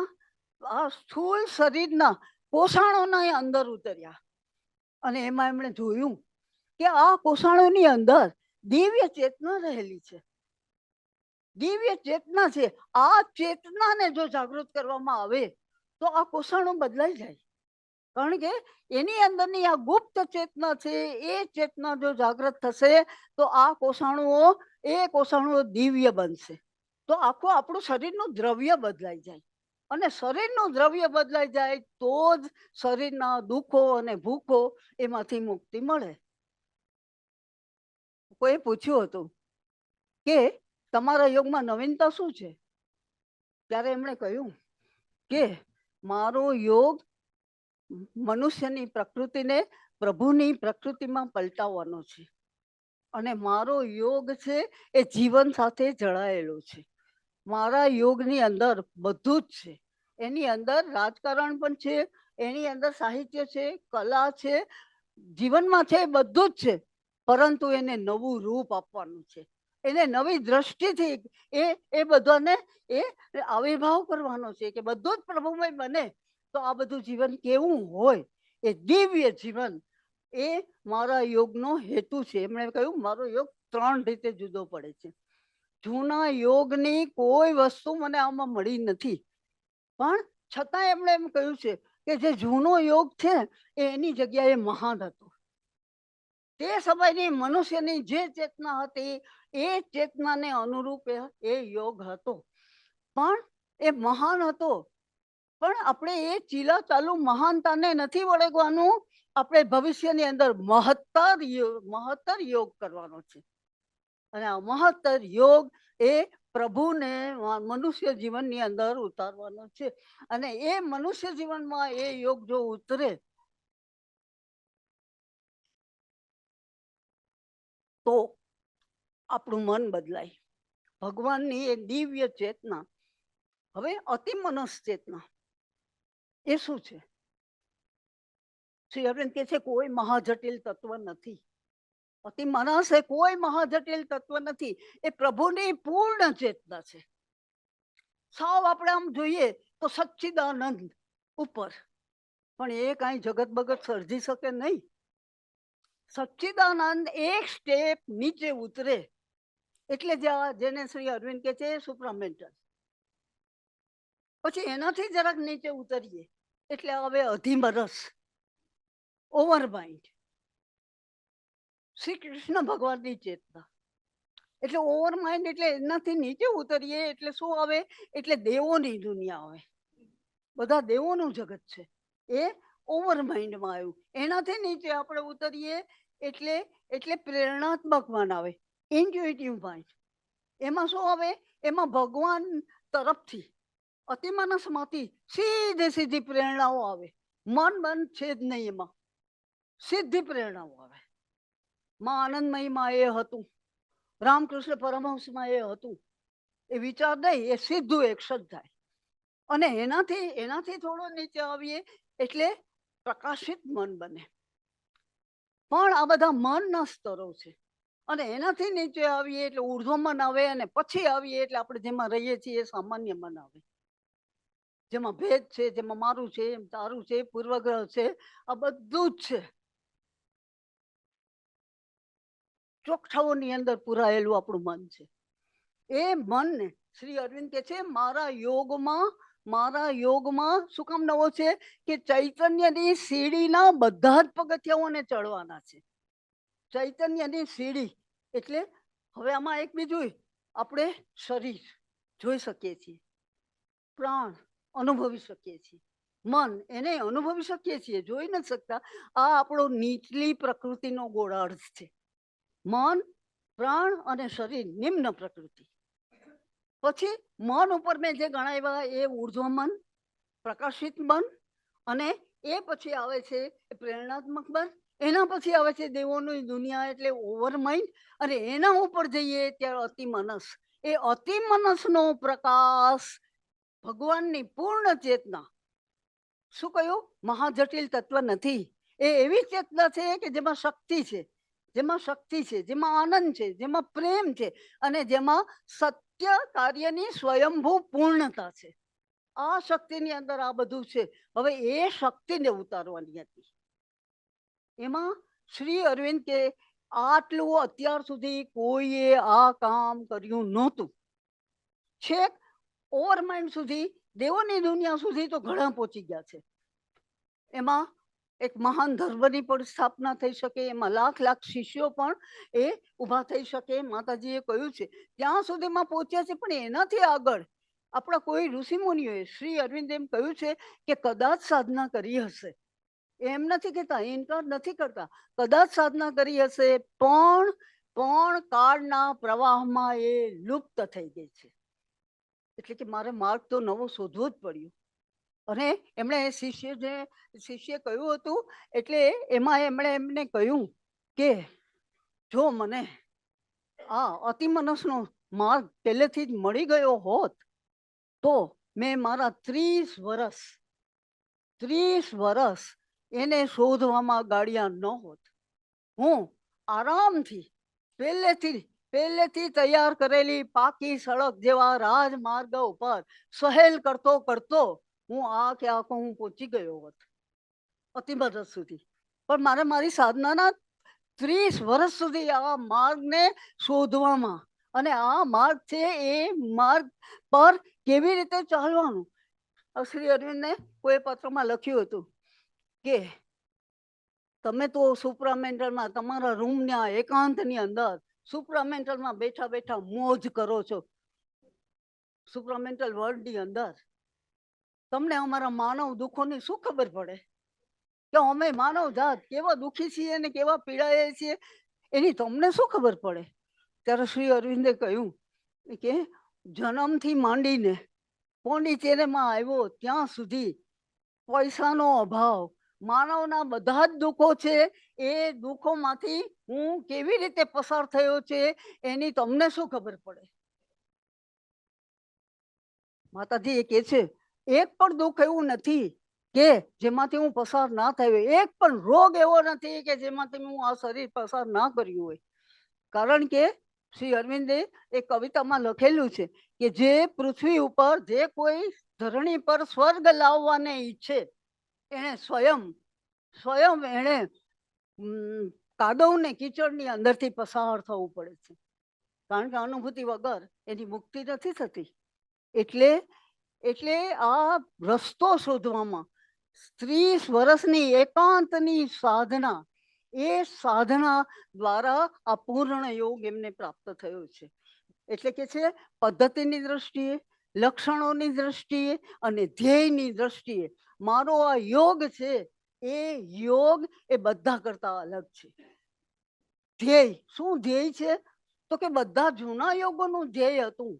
આ સ્થૂળ શરીરના કોષાણોના અંદર ઉતર્યા, અને એમાં એમણે જોયું કે આ કોષાણોની અંદર દિવ્ય ચેતના રહેલી છે, દિવ્ય ચેતના છે. આ ચેતનાને જો જાગૃત કરવામાં આવે તો આ કોષાણો બદલાઈ જાય, કારણ કે એની અંદરની આ ગુપ્ત ચેતના છે, એ ચેતના જો જાગૃત થશે તો આ કોષાણુઓ દિવ્ય બનશે. તો આખું આપણું શરીરનું દ્રવ્ય બદલાઈ જાય, અને શરીરનું દ્રવ્ય બદલાઈ જાય તો જ શરીરના દુઃખો અને ભૂખો એમાંથી મુક્તિ મળે. કોઈ પૂછ્યું હતું કે તમારા યોગમાં નવીનતા શું છે? ત્યારે એમણે કહ્યું કે મારો યોગ મનુષ્યની પ્રકૃતિને પ્રભુની પ્રકૃતિમાં પલટાવવાનો છે, અને મારો યોગ છે એ જીવન સાથે જોડાયેલો છે. મારા યોગની અંદર બધું જ છે, એની અંદર રાજકારણ પણ છે, એની અંદર સાહિત્ય છે, કલા છે, જીવનમાં છે, બધું જ છે, પરંતુ એને નવું રૂપ આપવાનું છે, એને નવી દ્રષ્ટિથી એ બધાને એ આવિર્ભાવ કરવાનો છે કે બધું જ પ્રભુમય બને. તો આ બધું જીવન કેવું હોય, એ દિવ્ય જીવન, એ મારા યોગનો હેતુ છે. એમણે કહ્યું મારો યોગ 3 રીતે જુદો પડે છે. જૂના યોગની કોઈ વસ્તુ મને આમાં મળી નથી, પણ છતાં એમણે એમ કહ્યું છે કે જે જૂનો યોગ છે એની જગ્યાએ મહાન હતો. તે સમયની મનુષ્યની જે ચેતના હતી એ ચેતનાને અનુરૂપ એ યોગ હતો, પણ એ મહાન હતો. પણ આપણે એ ચીલા ચાલુ મહાનતાને નથી વળગવાનું, આપણે ભવિષ્યની અંદર મહત્તર યોગ કરવાનો છે, અને આ મહત્તર યોગ એ પ્રભુને મનુષ્ય જીવનની અંદર ઉતારવાનો છે. અને એ મનુષ્ય જીવનમાં એ યોગ જો ઉતરે તો આપણું મન બદલાય. ભગવાનની એ દિવ્ય ચેતના, હવે અતિમનસ ચેતના એ શું છે? શ્રી અરવિંદ કહે છે કોઈ મહાજટિલ તત્વ નથી, અતિ મનસ એ કોઈ મહાજટિલ તત્વ નથી, એ પ્રભુની પૂર્ણ ચેતના છે. સાવ આપણે આમ જોઈએ તો સચ્ચિદાનંદ ઉપર, પણ એ કાંઈ જગત બગત સર્જી શકે નહીં. સચ્ચિદાનંદ એક સ્ટેપ નીચે ઉતરે એટલે જેને શ્રી અરવિંદ કે છે સુપ્રામેન્ટલ. પછી એનાથી જરાક નીચે ઉતરીએ એટલે હવે અધીમરસ, ઓવરમાઇન્ડ, શ્રી કૃષ્ણ ભગવાનની ચેતના. એટલે ઓવરમાઇન્ડ એટલે એનાથી નીચે ઉતરીએ એટલે શું આવે? એટલે દેવોની દુનિયા આવે. બધા દેવોનું જગત છે, એ ઓવરમાઇન્ડમાં આવ્યું. એનાથી નીચે આપણે ઉતરીએ એટલે એટલે પ્રેરણાત્મક મન આવે, ઇન્ટ્યુઇટિવ માઇન્ડ. એમાં શું આવે? એમાં ભગવાન તરફથી અતિમાનસમાંથી સીધી પ્રેરણાઓ આવે. મન છે જ નહીં, એમાં સીધી પ્રેરણાઓ આવે. માં આનંદમયીમાં એ હતું, રામકૃષ્ણ પરમહંસમાં એ હતું. એ વિચાર નહીં, એ સીધું એક્શન થાય. અને એનાથી થોડો નીચે આવીએ એટલે પ્રકાશિત મન બને. પણ આ બધા મનના સ્તરો છે. અને એનાથી નીચે આવીએ એટલે ઉર્ધ્વ મન આવે, અને પછી આવીએ એટલે આપણે જેમાં રહીએ છીએ એ સામાન્ય મન આવે, જેમાં ભેદ છે, જેમાં મારું છે, એમ તારું છે, પૂર્વગ્રહ છે, આ બધું જ છે. ચોકઠાઓની અંદર પુરાયેલું આપણું મન છે. એ મનને શ્રી અરવિંદ કે છે મારા યોગમાં શું કામ નવો છે? કે ચૈતન્યની સીડીના બધા જ પગથિયાઓને ચડવાના છે. ચૈતન્યની સીડી એટલે હવે આમાં એક બીજું, આપણે શરીર જોઈ શકીએ છીએ, પ્રાણ અનુભવી શકીએ છીએ, મન એને અનુભવી શકીએ છીએ, જોઈ નથી શકતા. આ આપણો નીચલી પ્રકૃતિનો ગોળાર્ધ છે. મન, પ્રાણ અને શરીર નિમ્ન પ્રકૃતિ. પછી મન ઉપર મેં જે ગણાવ્યા એ ઉર્ધ્વ મન, પ્રકાશિત મન, અને એ પછી આવે છે પ્રેરણાત્મક મન. એના પછી આવે છે દેવોની દુનિયા એટલે ઓવરમાઇન્ડ. અને એના ઉપર જઈએ ત્યારે અતિમનસ. એ અતિમનસનો પ્રકાશ ભગવાનની પૂર્ણ ચેતના. શું કહ્યું? મહાજટિલ તત્વ નથી. એ એવી ચેતના છે કે જેમાં શક્તિ છે, જેમાં આનંદ છે, જેમાં પ્રેમ છે, અને જેમાં સત્ય કાર્યની સ્વયંભૂ પૂર્ણતા છે. આ શક્તિની અંદર આ બધું છે. હવે એ શક્તિને ઉતારવાની હતી. એમાં શ્રી અરવિંદ કે આટલું અત્યાર સુધી કોઈએ આ કામ કર્યું નહોતું. છેક ઓવરમાઇન્ડ સુધી, દેવોની દુનિયા સુધી તો ઘણા પહોંચી ગયા છે. એમાં એક મહાન ધર્મની પણ સ્થાપના થઈ શકે, એમાં લાખ શિષ્યો પણ એ ઊભા થઈ શકે. માતાજીએ કહ્યું છે ત્યાં સુધીમાં પહોંચ્યા છે. પણ એનાથી આગળ આપણા કોઈ ઋષિમુનિઓએ, શ્રી અરવિંદ એમ કહ્યું છે કે કદાચ સાધના કરી હશે. એમ નથી કહેતા, ઇનકાર નથી કરતા, કદાચ સાધના કરી હશે, પણ કાળના પ્રવાહમાં એ લુપ્ત થઈ ગઈ છે. એટલે કે મારે માર્ગ તો નવો શોધવો જ પડ્યો. અને એમણે શિષ્ય કહ્યું હતું એટલે એમાં એમણે એમને કહ્યું કે જો મને આ અતિમનસનો માર્ગ પહેલેથી જ મળી ગયો હોત તો મેં મારા 30 વર્ષ એને શોધવામાં ગાળ્યા ન હોત. હું આરામથી પહેલેથી તૈયાર કરેલી પાકી સડક જેવા રાજમાર્ગ ઉપર સહેલ કરતો હું પહોંચી ગયો હોત અતિમદદ સુધી. પણ મારે મારી સાધનાના 30 વર્ષ સુધી આ માર્ગને શોધવામાં, અને આ માર્ગ છે એ માર્ગ પર કેવી રીતે ચાલવાનું. શ્રી અરવિંદને કોઈ પત્રમાં લખ્યું હતું કે તમે તો સુપ્રામેન્ટલમાં તમારા રૂમના એકાંતની અંદર સુપ્રામેન્ટલમાં બેઠા મોજ કરો છો. સુપ્રામેન્ટલ વર્લ્ડની અંદર તમને અમારા માનવ દુઃખોની શું ખબર પડે? કે અમે માનવ જાત કેવા દુઃખી છીએ અને કેવા પીડાઈએ છીએ એની તમને શું ખબર પડે? ત્યારે શ્રી અરવિંદે કહ્યું કે જન્મથી માંડીને પોંડિચેરીમાં આવ્યો ત્યાં સુધી પૈસાનો અભાવ, માનવના બધા જ દુઃખો છે. એ દુઃખોમાંથી હું કેવી રીતે પસાર થયો છે એની તમને શું ખબર પડે? માતાજી એ કહે છે એક પણ દુઃખ એવું નથી કે જેમાંથી હું પસાર ના થયો. એક પણ રોગ એવો નથી કે જેમાંથી હું આ શરીર પસાર ના કર્યું હોય. કારણ કે શ્રી અરવિંદે એક કવિતામાં લખેલું છે કે જે પૃથ્વી ઉપર જે કોઈ ધરણી પર સ્વર્ગ લાવવાને ઈચ્છે એને સ્વયં એને કાદવ ને કીચડની અંદરથી પસાર થવું પડે છે. કારણ કે અનુભૂતિ વગર એની મુક્તિ નથી થતી. એટલે આ રસ્તો શોધવામાં 30 વર્ષની એકાંતની સાધના, એ સાધના દ્વારા આ પૂર્ણ યોગ એમને પ્રાપ્ત થયો છે. એટલે કે છે પદ્ધતિની દ્રષ્ટિએ, લક્ષણોની દ્રષ્ટિએ અને ધ્યેયની દ્રષ્ટિએ મારો આ યોગ છે એ યોગ એ બધા કરતા અલગ છે. ધ્યેય શું ધ્યેય છે? તો કે બધા જૂના યોગોનું ધ્યેય હતું.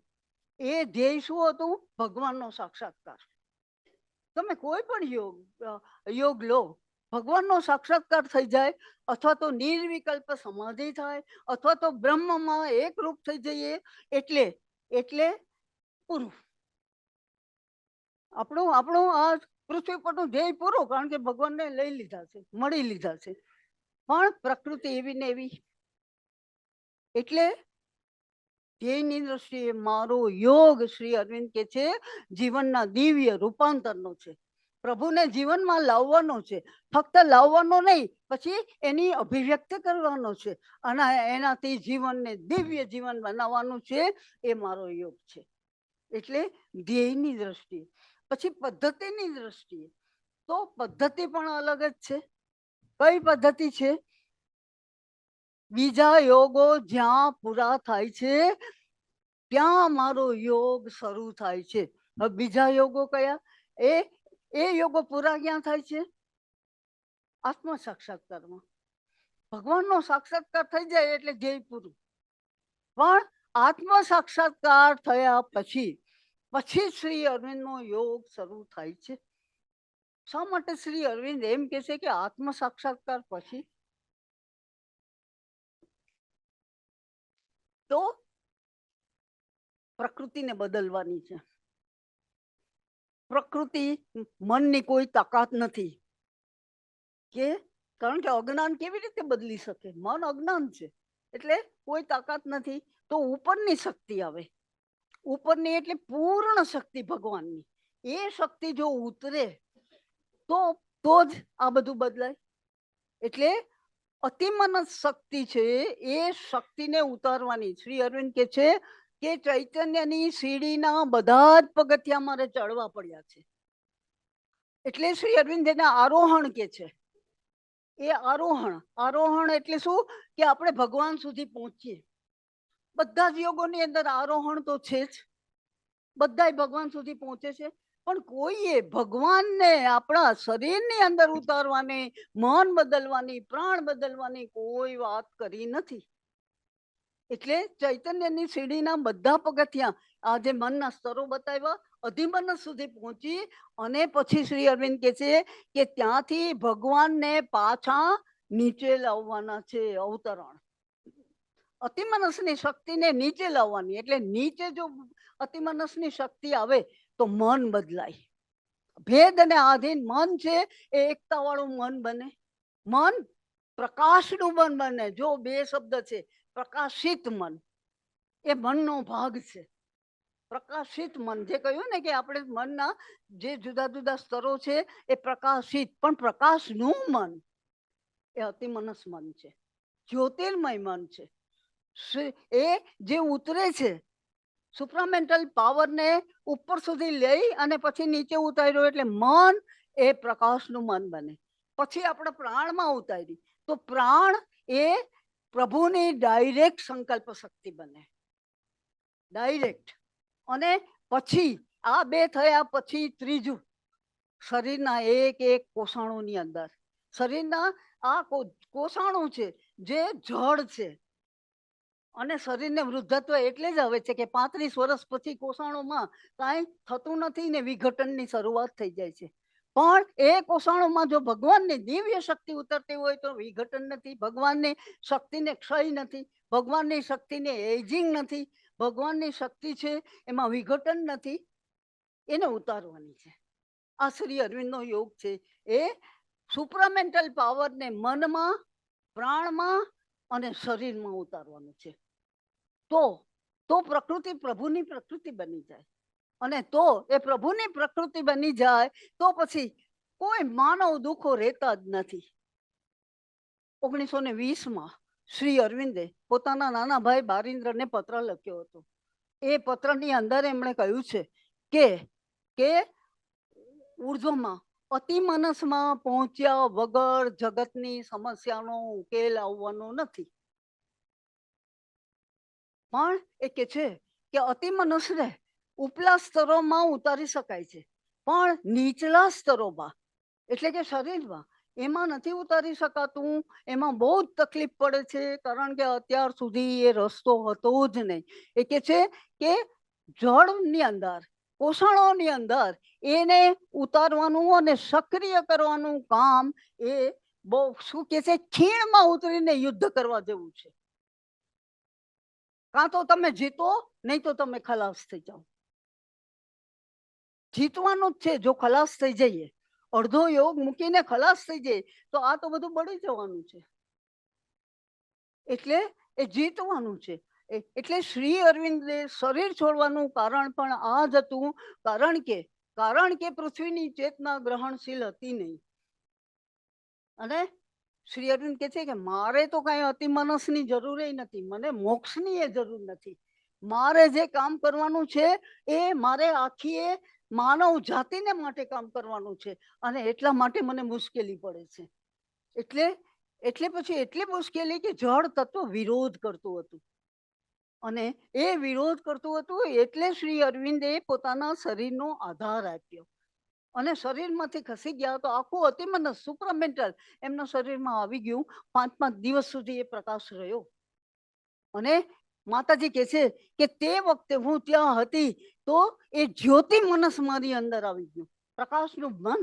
એ ધ્યેય શું હતું? ભગવાનનો સાક્ષાત્કાર. તમે કોઈ પણ યોગ લો, ભગવાનનો સાક્ષાત્કાર થઈ જાય, અથવા તો નિર્વિકલ્પ સમાધિ થાય, અથવા તો બ્રહ્મમાં એકરૂપ થઈ જઈએ, એટલે પૂરું. આપણું આ પૃથ્વી પરનું ધ્યેય પૂરું. કારણ કે ભગવાનને લઈ લીધા છે, મળી લીધા છે. પણ પ્રકૃતિ એવી ને એવી. એટલે ધ્યેયની દ્રષ્ટિએ મારો યોગ, શ્રી અરવિંદ કે છે, જીવનના દિવ્ય રૂપાંતરનો છે. પ્રભુને જીવનમાં લાવવાનો છે. ફક્ત લાવવાનો નહીં, પછી એની અભિવ્યક્તિ કરવાનો છે અને એનાથી જીવનને દિવ્ય જીવન બનાવવાનું છે. એ મારો યોગ છે. એટલે ધ્યેયની દ્રષ્ટિએ. પછી પદ્ધતિની દ્રષ્ટિએ તો પદ્ધતિ પણ અલગ જ છે. કઈ પદ્ધતિ છે? બીજા યોગો જ્યાં પૂરા થાય છે ત્યાં મારો યોગ શરૂ થાય છે. હવે બીજા યોગો કયા? એ યોગો પૂરા ક્યાં થાય છે? આત્મ સાક્ષાત્કારમાં. ભગવાનનો સાક્ષાત્કાર થઈ જાય એટલે ધ્યેય પૂરું. પણ આત્મ સાક્ષાત્કાર થયા પછી શ્રી અરવિંદનો યોગ શરૂ થાય છે. શા માટે શ્રી અરવિંદ એમ કે છે કે આત્મ સાક્ષાત્કાર પછી? તો પ્રકૃતિને બદલવાની છે. પ્રકૃતિ, મનની કોઈ તાકાત નથી. કે કારણ કે અજ્ઞાન કેવી રીતે બદલી શકે? મન અજ્ઞાન છે એટલે કોઈ તાકાત નથી. તો ઉપરની શક્તિ આવે. ઉપરની એટલે પૂર્ણ શક્તિ ભગવાનની. એ શક્તિ જો ઉતરે તો જ આ બધું બદલાય. એટલે અતિમનસ શક્તિ છે, એ શક્તિને ઉતારવાની. શ્રી અરવિંદ કે છે કે ચૈતન્યની સીડીના બધા જ પગથિયા મારે ચડવા પડ્યા છે. એટલે શ્રી અરવિંદ એને આરોહણ કે છે. એ આરોહણ એટલે શું? કે આપણે ભગવાન સુધી પહોંચીએ. બધા જ યોગોની અંદર આરોહણ તો છે જ. બધા ભગવાન સુધી પહોંચે છે. પણ કોઈએ ભગવાનને આપણા શરીરની અંદર ઉતારવાની, મન બદલવાની, પ્રાણ બદલવાની કોઈ વાત કરી નથી. એટલે ચૈતન્યની સીડીના બધા પગથિયા, આ જે મનના સ્તરો બતાવ્યા, અધિમન સુધી પહોંચી અને પછી શ્રી અરવિંદ કે છે કે ત્યાંથી ભગવાનને પાછા નીચે લાવવાના છે. અવતરણ. અતિમનસની શક્તિને નીચે લાવવાની. એટલે નીચે જો અતિમનસની શક્તિ આવે તો મન બદલાય. ભેદ અને આધીન મન છે એ એકતા વાળું મન બને. મન પ્રકાશનું મન બને. જો બે શબ્દ છે, પ્રકાશિત મન એ મનનો ભાગ છે. પ્રકાશિત મન, જે કહ્યું ને કે આપણે મનના જે જુદા જુદા સ્તરો છે એ પ્રકાશિત, પણ પ્રકાશનું મન એ અતિમનસ મન છે, જ્યોતિર્મય મન છે. એ જે ઉતરે છે, સુપ્રામેન્ટલ પાવરને ઉપર સુધી લઈ અને પછી નીચે ઉતાર્યો એટલે મન એ પ્રકાશનું મન બને. પછી આપણે પ્રાણમાં ઉતારી તો પ્રાણ એ પ્રભુની ડાયરેક્ટ સંકલ્પ શક્તિ બને. ડાયરેક્ટ. અને પછી આ બે થયા પછી ત્રીજું, શરીરના એક એક કોષાણુની અંદર, શરીરના આ કોષાણુ છે જે જળ છે. અને શરીરને વૃદ્ધત્વ એટલે જ આવે છે કે 35 વર્ષ પછી કોષાણુમાં કાંઈ થતું નથી ને વિઘટનની શરૂઆત થઈ જાય છે. પણ એ કોષાણુમાં જો ભગવાનની દિવ્ય શક્તિ ઉતરતી હોય તો વિઘટન નથી. ભગવાનની શક્તિને ક્ષય નથી. ભગવાનની શક્તિને એજિંગ નથી. ભગવાનની શક્તિ છે એમાં વિઘટન નથી. એને ઉતારવાની છે. આ શ્રી અરવિંદનો યોગ છે. એ સુપ્રામેન્ટલ પાવરને મનમાં, પ્રાણમાં અને શરીરમાં ઉતારવાનું છે. તો પ્રકૃતિ પ્રભુની પ્રકૃતિ બની જાય. અને તો એ પ્રભુની પ્રકૃતિ બની જાય તો પછી કોઈ માનવ દુઃખો રહેતા જ નથી. 1920માં શ્રી અરવિંદે પોતાના નાના ભાઈ બારિન્દ્રને પત્ર લખ્યો હતો. એ પત્રની અંદર એમણે કહ્યું છે કે ઉર્ધ્વમાં અતિ મનસમાં પહોંચ્યા વગર જગતની સમસ્યાનો ઉકેલ આવવાનો નથી. પણ એ કે છે કે અતિ મનસને ઉપલા સ્તરોમાં ઉતારી શકાય છે, પણ નીચલા સ્તરોમાં એટલે કે શરીરમાં એમાં નથી ઉતારી શકાતું. એમાં બહુ જ તકલીફ પડે છે, કારણ કે અત્યાર સુધી એ રસ્તો હતો જ નહીં. એ કે છે કે જળની અંદર, કોષણોની અંદર એને ઉતારવાનું અને સક્રિય કરવાનું કામ એ બહુ શું કે છે, ખીણમાં ઉતરીને યુદ્ધ કરવા જેવું છે. કાં તો તમે જીતો, નહીં તો તમે ખલાસ થઈ જાઓ. જીતવાનું જ છે. જો ખલાસ થઈ જઈએ, અડધો યોગ મૂકીને ખલાસ થઈ જાય તો આ તો બધું બળી જવાનું છે. એટલે એ જીતવાનું છે. એટલે શ્રી અરવિંદે શરીર છોડવાનું કારણ પણ આ જ હતું, કારણ કે પૃથ્વીની ચેતના ગ્રહણશીલ હતી નહીં. અને શ્રી અરવિંદ કહે છે કે મારે તો કઈ અતિ મનસની જરૂર નથી, મને મોક્ષની એ જરૂર નથી. મારે જે કામ કરવાનું છે એ મારે આખી માનવ જાતિને માટે કામ કરવાનું છે. અને એટલા માટે મને મુશ્કેલી પડે છે. એટલે પછી એટલી મુશ્કેલી કે જળ તત્વ વિરોધ કરતું હતું. અને એ વિરોધ કરતું હતું એટલે શ્રી અરવિંદે પોતાના શરીરનો આધાર આપ્યો. અને શરીરમાંથી ખસી ગયા તો આખું અતિમનસ સુપ્રામેન્ટલ એમના શરીરમાં આવી ગયું. 5 દિવસ સુધી એ પ્રકાશ રહ્યો. અને માતાજી કહે છે કે તે વખતે હું ત્યાં હતી તો એ જ્યોતિ મનસ મારી અંદર આવી ગયું, પ્રકાશનું મન.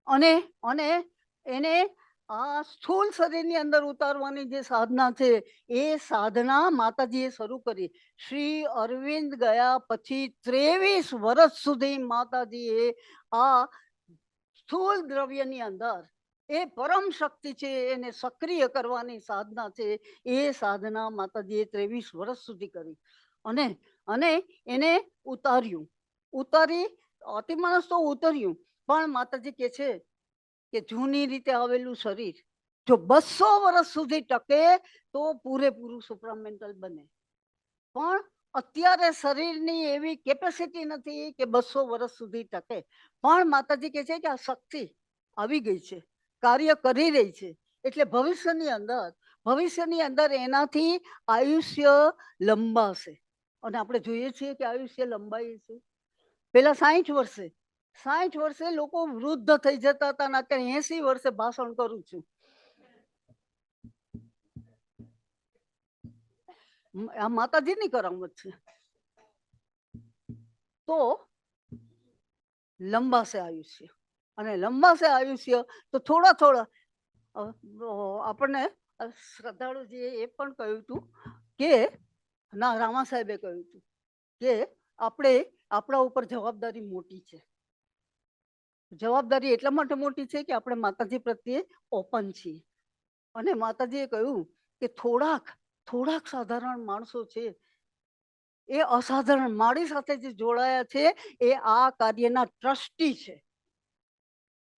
અને એને આ સ્થૂળ શરીરની અંદર ઉતારવાની જે સાધના છે એ સાધના માતાજીએ શરૂ કરી. શ્રી અરવિંદ ગયા પછી 23 વર્ષ સુધી માતાજીએ આ સ્થૂળ દ્રવ્યની અંદર એ પરમ શક્તિ છે એને સક્રિય કરવાની સાધના છે. એ સાધના માતાજીએ 23 વર્ષ સુધી કરી. અને એને ઉતારી અતિમાનસ તો ઉતર્યું, પણ માતાજી કે છે કે જૂની રીતે આવેલું શરીર જો 200 વર્ષ સુધી ટકે તો પૂરેપૂરું સુપ્રામેન્ટલ બને. પણ અત્યારે શરીરની એવી કેપેસિટી નથી કે 200 વર્ષ સુધી ટકે. પણ માતાજી કહે છે કે આ શક્તિ આવી ગઈ છે, કાર્ય કરી રહી છે. એટલે ભવિષ્યની અંદર એનાથી આયુષ્ય લંબાશે. અને આપણે જોઈએ છીએ કે આયુષ્ય લંબાઈ છે. પેલા 60 વર્ષે લોકો વૃદ્ધ થઈ જતા હતા, અને અત્યારે 80 વર્ષે ભાષણ કરું છું. આ માતાજીની કરામત છે. તો લંબાશે આયુષ્ય, અને લંબાશે આયુષ્ય તો થોડા આપણને શ્રદ્ધાળુજીએ એ પણ કહ્યું હતું કે ના, રામા સાહેબે કહ્યું હતું કે આપણા ઉપર જવાબદારી મોટી છે. જવાબદારી એટલા માટે મોટી છે કે આપણે માતાજી પ્રત્યે ઓપન છીએ. અને માતાજીએ કહ્યું કે થોડાક સાધારણ માણસો છે એ અસાધારણ મારી સાથે જે જોડાયા છે એ આ કાર્યના ટ્રસ્ટી છે.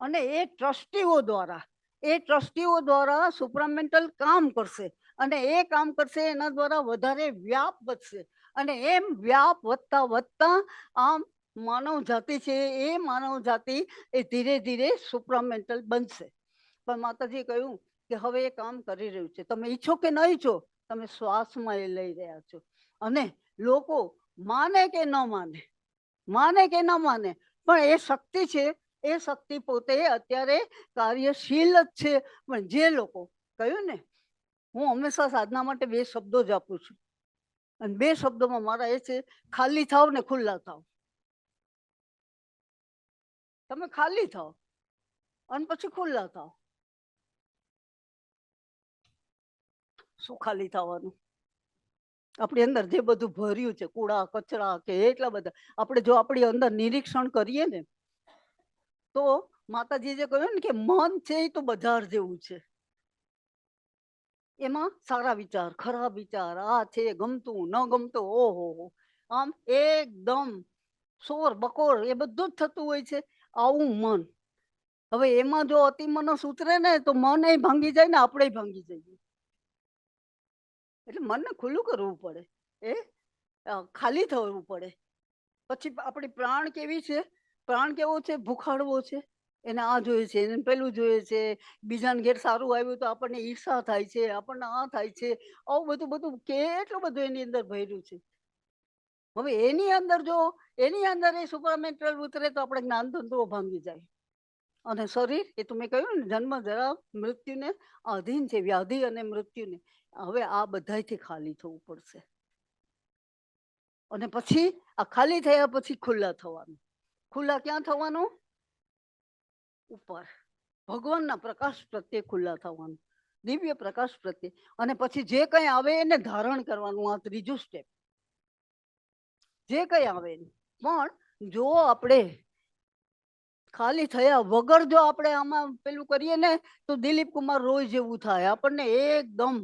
અને એ ટ્રસ્ટીઓ દ્વારા સુપ્રામેન્ટલ કામ કરશે. અને એ કામ કરશે એના દ્વારા વધારે વ્યાપ વધશે. અને એમ વ્યાપ વધતા આમ માનવ જાતિ છે એ માનવ જાતિ એ ધીરે ધીરે સુપ્રામેન્ટલ બનશે. પણ માતાજીએ કહ્યું કે હવે એ કામ કરી રહ્યું છે. તમે ઈચ્છો કે ન ઈચ્છો, તમે શ્વાસમાં એ લઈ રહ્યા છો. અને લોકો માને કે ન માને, પણ એ શક્તિ છે. એ શક્તિ પોતે અત્યારે કાર્યશીલ જ છે. પણ જે લોકો કહ્યું ને, હું હંમેશા સાધના માટે 2 શબ્દો જ આપું છું. અને 2 શબ્દોમાં મારા એ છે, ખાલી થાવ ને ખુલ્લા થાવ. તમે ખાલી થાવ અને પછી ખુલ્લા થાવ. શું ખાલી થવાનું? આપણી અંદર જે બધું ભર્યું છે, કૂડા કચરા કે એટલા બધા, આપણે જો આપણી અંદર નિરીક્ષણ કરીએ ને તો માતાજી જે કહ્યું ને કે મન છે એ તો બજાર જેવું છે, એમાં સારા વિચાર, ખરાબ વિચાર, આ છે ગમતું ન ગમતું, ઓહો, આમ એકદમ શોર બકોર એ બધું જ થતું હોય છે. આવું મન, હવે એમાં જો અતિ મનસ ઉતરે ને તો મન એ ભાંગી જાય ને આપણે ભાંગી જઈએ. એટલે મનને ખુલ્લું કરવું પડે, એ ખાલી થવું પડે. પછી આપણી પ્રાણ કેવી છે, પ્રાણ કેવો છે, ભૂખાડવો છે. એને આ જોઈએ છે, એને પેલું જોઈએ છે, બીજાને ઘેર સારું આવ્યું તો આપણને ઈર્ષા થાય છે, આપણને આ થાય છે. આવું બધું બધું કેટલું બધું એની અંદર ભર્યું છે. હવે એની અંદર જો એની અંદર એ સુપરમેન્ટલ ઉતરે તો આપણે જ્ઞાન ધંધો ભાંગી જાય. અને શરીર એ તો મેં કહ્યું ને, જન્મ જરા મૃત્યુને અધીન છે, વ્યાધિ અને મૃત્યુને. હવે આ બધાથી ખાલી થવું પડશે. અને પછી આ ખાલી થયા પછી ખુલ્લા થવાનું. ખુલ્લા ક્યાં થવાનું? ઉપર ભગવાનના પ્રકાશ પ્રત્યે ખુલ્લા થવાનું, દિવ્ય પ્રકાશ પ્રત્યે. અને પછી જે કંઈ આવે એને ધારણ કરવાનું. આ ત્રીજું સ્ટેપ. જે કંઈ આવે પણ જો આપણે ખાલી થયા વગર જો આપણે આમાં પેલું કરીએ ને તો દિલીપ કુમાર રોય જેવું થાય. આપણને એકદમ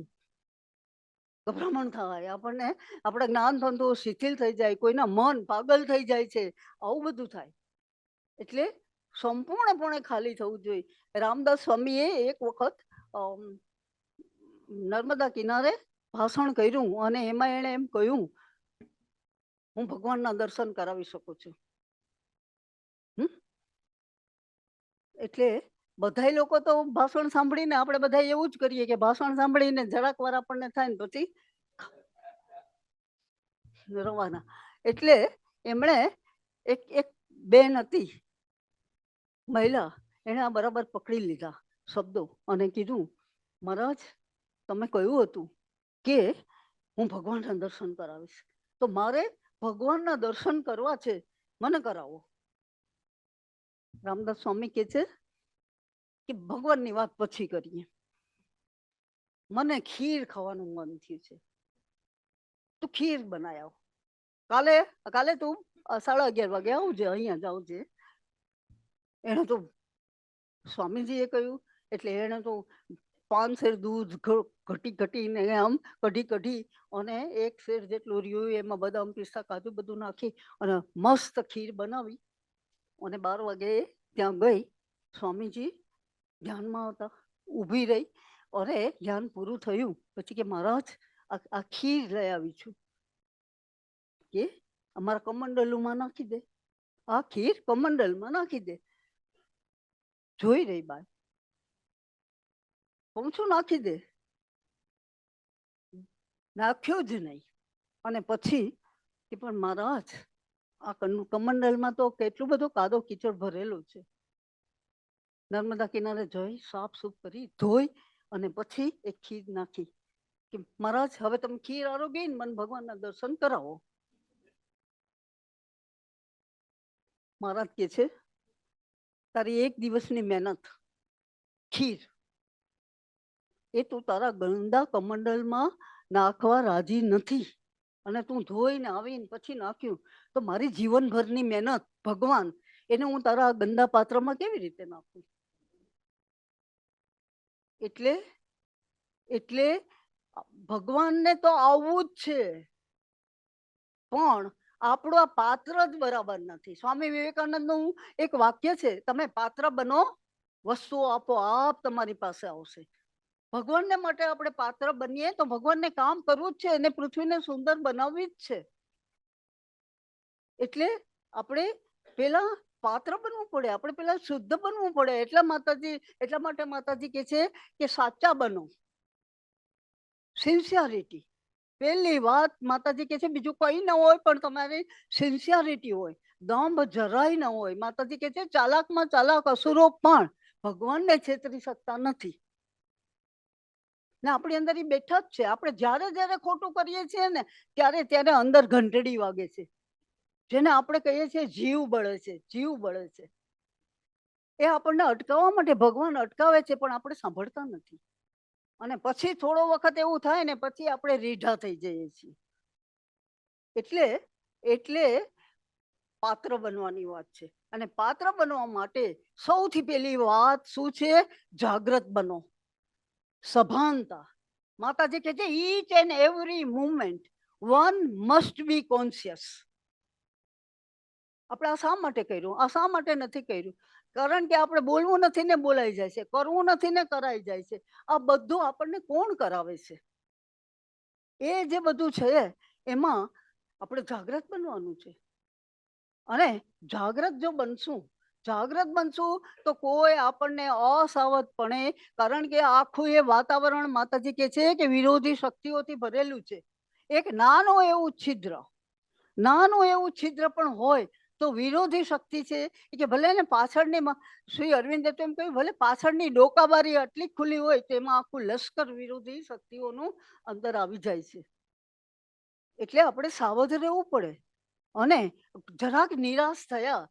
ગભરામણ થાય, આપણને આપણા જ્ઞાન ધંધો શિથિલ થઈ જાય, કોઈના મન પાગલ થઈ જાય છે, આવું બધું થાય. એટલે સંપૂર્ણપણે ખાલી થવું જોઈએ. રામદાસ સ્વામીએ એક વખત નર્મદા કિનારે ભાષણ કર્યું અને એમાં એણે એમ કહ્યું, હું ભગવાનના દર્શન કરાવી શકું છું. એટલે બધા લોકો તો ભાષણ સાંભળીને આપણે બધા એવું જ કરીએ કે ભાષણ સાંભળીને જરાક વાર આપણને થાય ને પછી રવાના. એટલે એમણે એક બેન હતી મહિલા, એને આ બરાબર પકડી લીધા શબ્દો અને કીધું, મહારાજ તમે કહ્યું હતું કે હું ભગવાનના દર્શન કરાવીશ, તો મારે ભગવાનના દર્શન કરવા છે, મને કરાવો. રામદાસ સ્વામી કે છે કે ભગવાનની વાત પછી કરીએ, મને ખીર ખાવાનું મન થયું છે, તું ખીર બનાવી આવ. કાલે તું 11:30 વાગે આવજે, અહીંયા જ આવજે. એને તો સ્વામીજીએ કહ્યું એટલે એને તો 5 શેર દૂધ ઘટીને આમ કઢી અને 1 શેર જેટલું રહ્યું એમાં બદામ પિસ્તા કાજુ બધું નાખી અને મસ્ત ખીર બનાવી અને 12 વાગે ત્યાં ગઈ. સ્વામીજી ધ્યાનમાં હતા, ઊભી રહી અને ધ્યાન પૂરું થયું પછી કે મહારાજ આ ખીર લઈ આવી છું, કે અમારા કમંડલુમાં નાખી દે, આ ખીર કમંડલમાં નાખી દે. જોઈ રહી બાઈ, કહું છું નાખી દે, નાખ્યો જ નહીં. અને પછી કે પણ મહારાજ આ કમંડલમાં તો કેટલું બધું કાદો કીચડ ભરેલો છે. નર્મદા કિનારે જોઈ સાફ સૂફ કરી ધોઈ અને પછી એક ખીર નાખી કે મહારાજ હવે તમે ખીર આરોગી ને મને ભગવાનના દર્શન કરાવો. મહારાજ કે છે તારી 1 દિવસની મહેનત ખીર એ તું તારા ગંદા કમંડલમાં નાખવા રાજી નથી, અને તું ધોઈને આવીને પછી નાખ્યું તો મારી જીવનભરની મહેનત ભગવાન એને હું તારા ગંદા પાત્રમાં કેવી રીતે નાખું? એટલે ભગવાનને તો આવવું જ છે, પણ આપણું આ પાત્ર જ બરાબર નથી. સ્વામી વિવેકાનંદનું એક વાક્ય છે, તમે પાત્ર બનો, વસ્તુઓ આપોઆપ તમારી પાસે આવશે. ભગવાનને માટે આપણે પાત્ર બનીએ તો ભગવાનને કામ કરવું જ છે, એને પૃથ્વીને સુંદર બનાવવી જ છે. એટલે આપણે પેલા પાત્ર બનવું પડે, આપણે પેલા શુદ્ધ બનવું પડે. એટલા માટે માતાજી કે છે કે સાચા બનો, સિન્સિયરિટી. પહેલી વાત માતાજી કે છે, બીજું કઈ ન હોય પણ તમારી સિન્સિયરિટી હોય, દંભ જરાય ન હોય. માતાજી કે છે ચાલાકમાં ચાલાક અસુરો પણ ભગવાનને છેતરી શકતા નથી. ને આપણી અંદર એ બેઠા જ છે. આપણે જ્યારે જ્યારે ખોટું કરીએ છીએ ને ત્યારે અંદર ઘંટડી વાગે છે, જેને આપણે કહીએ છીએ જીવ બળે છે, જીવ બળે છે. એ આપણને અટકાવવા માટે ભગવાન અટકાવે છે, પણ આપણે સાંભળતા નથી. અને પછી થોડો વખત એવું થાય ને પછી આપણે રીઢા થઈ જઈએ છીએ. એટલે પાત્ર બનવાની વાત છે. અને પાત્ર બનવા માટે સૌથી પહેલી વાત શું છે? જાગ્રત બનો, સભાનતા. માતાજી કહે છે each and every movement one must be conscious. આપણે આ શા માટે કર્યું, આ શા માટે નથી કર્યું? કારણ કે આપણે બોલવું નથી ને બોલાઈ જાય છે, કરવું નથી ને કરાઈ જાય છે. આ બધું આપણને કોણ કરાવે છે? એ જે બધું છે એમાં આપણે જાગ્રત બનવાનું છે. અને જાગ્રત જો બનશું તો કોઈ આપણને અસાવધપણે, કારણ કે આખું એ વાતાવરણ માતાજી કે છે કે વિરોધી શક્તિઓથી ભરેલું છે. એક નાનું એવું છિદ્ર પણ હોય તો વિરોધી શક્તિ છે કે ભલે ને પાછળની, શ્રી અરવિંદે તો એમ કહ્યું, ભલે પાછળની ડોકાબારી આટલી ખુલ્લી હોય તો એમાં આખું લશ્કર વિરોધી શક્તિઓનું અંદર આવી જાય છે. એટલે આપણે સાવધ રહેવું પડે. અને જરાક નિરાશ થયા,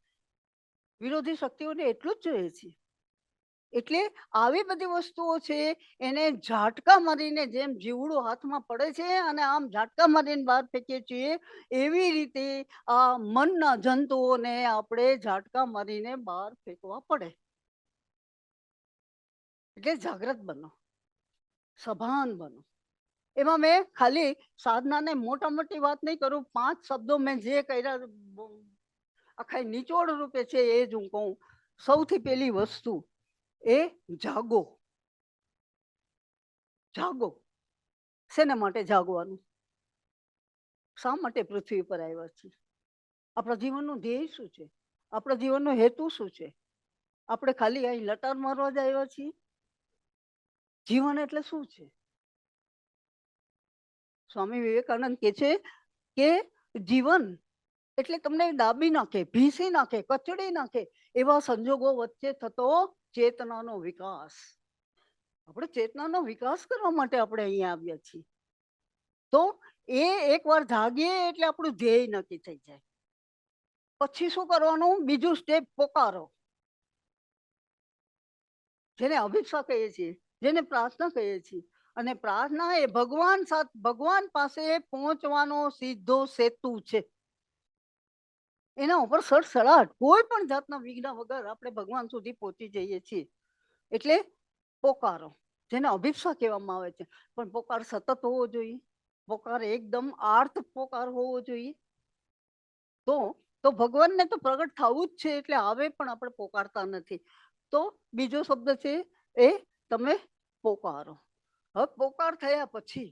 વિરોધી શક્તિઓને એટલું જ જોઈએ છે. એટલે આવી બધી વસ્તુઓ છે એને ઝાટકા મારીને, જેમ જીવડું હાથમાં પડે છે અને આમ ઝાટકા મારીને બહાર ફેંકીએ છીએ, એવી રીતે આ મનના જંતુઓને આપણે ઝાટકા મારીને બહાર ફેંકવા પડે. એટલે જાગ્રત બનો, સભાન બનો. એમાં મેં ખાલી સાધનાને મોટી વાત નહીં કરું. 5 શબ્દો મેં જે કર્યા આખા નિચોડ રૂપે છે એ જ હું કહું. સૌથી પહેલી વસ્તુ એ જાગો. શેના માટે જાગવાનું? શા માટે પૃથ્વી પર આવ્યા છીએ? આપણા જીવનનું ધ્યેય શું છે? આપણા જીવનનો હેતુ શું છે? આપણે ખાલી અહીં લટાર મારવા જ આવ્યા છીએ? જીવન એટલે શું છે? સ્વામી વિવેકાનંદ કહે છે કે જીવન એટલે તમને દાબી નાખે, ભીસી નાખે, કચડી નાખે એવા સંજોગો વચ્ચે થતો ચેતનાનો વિકાસ. આપણે ચેતનાનો વિકાસ કરવા માટે આપણે અહીંયા આવ્યા છીએ. તો એ એકવાર જાગીએ એટલે આપણું ધ્યેય નક્કી થઈ જાય. પછી શું કરવાનું? બીજું સ્ટેપ પોકારો, જેને અભિપ્સા કહીએ છીએ, જેને પ્રાર્થના કહીએ છીએ. અને પ્રાર્થના એ ભગવાન પાસે પહોંચવાનો સીધો સેતુ છે. એના ઉપર સડસડાટ, કોઈ પણ જાતના વિઘ્ન વગર આપણે ભગવાન સુધી પહોંચી જઈએ છીએ. એટલે પોકારો, જેને અભિપ્સા કહેવામાં આવે છે. પણ પોકાર સતત હોવો જોઈએ, પોકાર એકદમ આર્ત પોકાર હોવો જોઈએ. તો ભગવાનને તો પ્રગટ થવું જ છે, એટલે હવે પણ આપણે પોકારતા નથી. તો બીજો શબ્દ છે એ તમે પોકારો. હવે પોકાર થયા પછી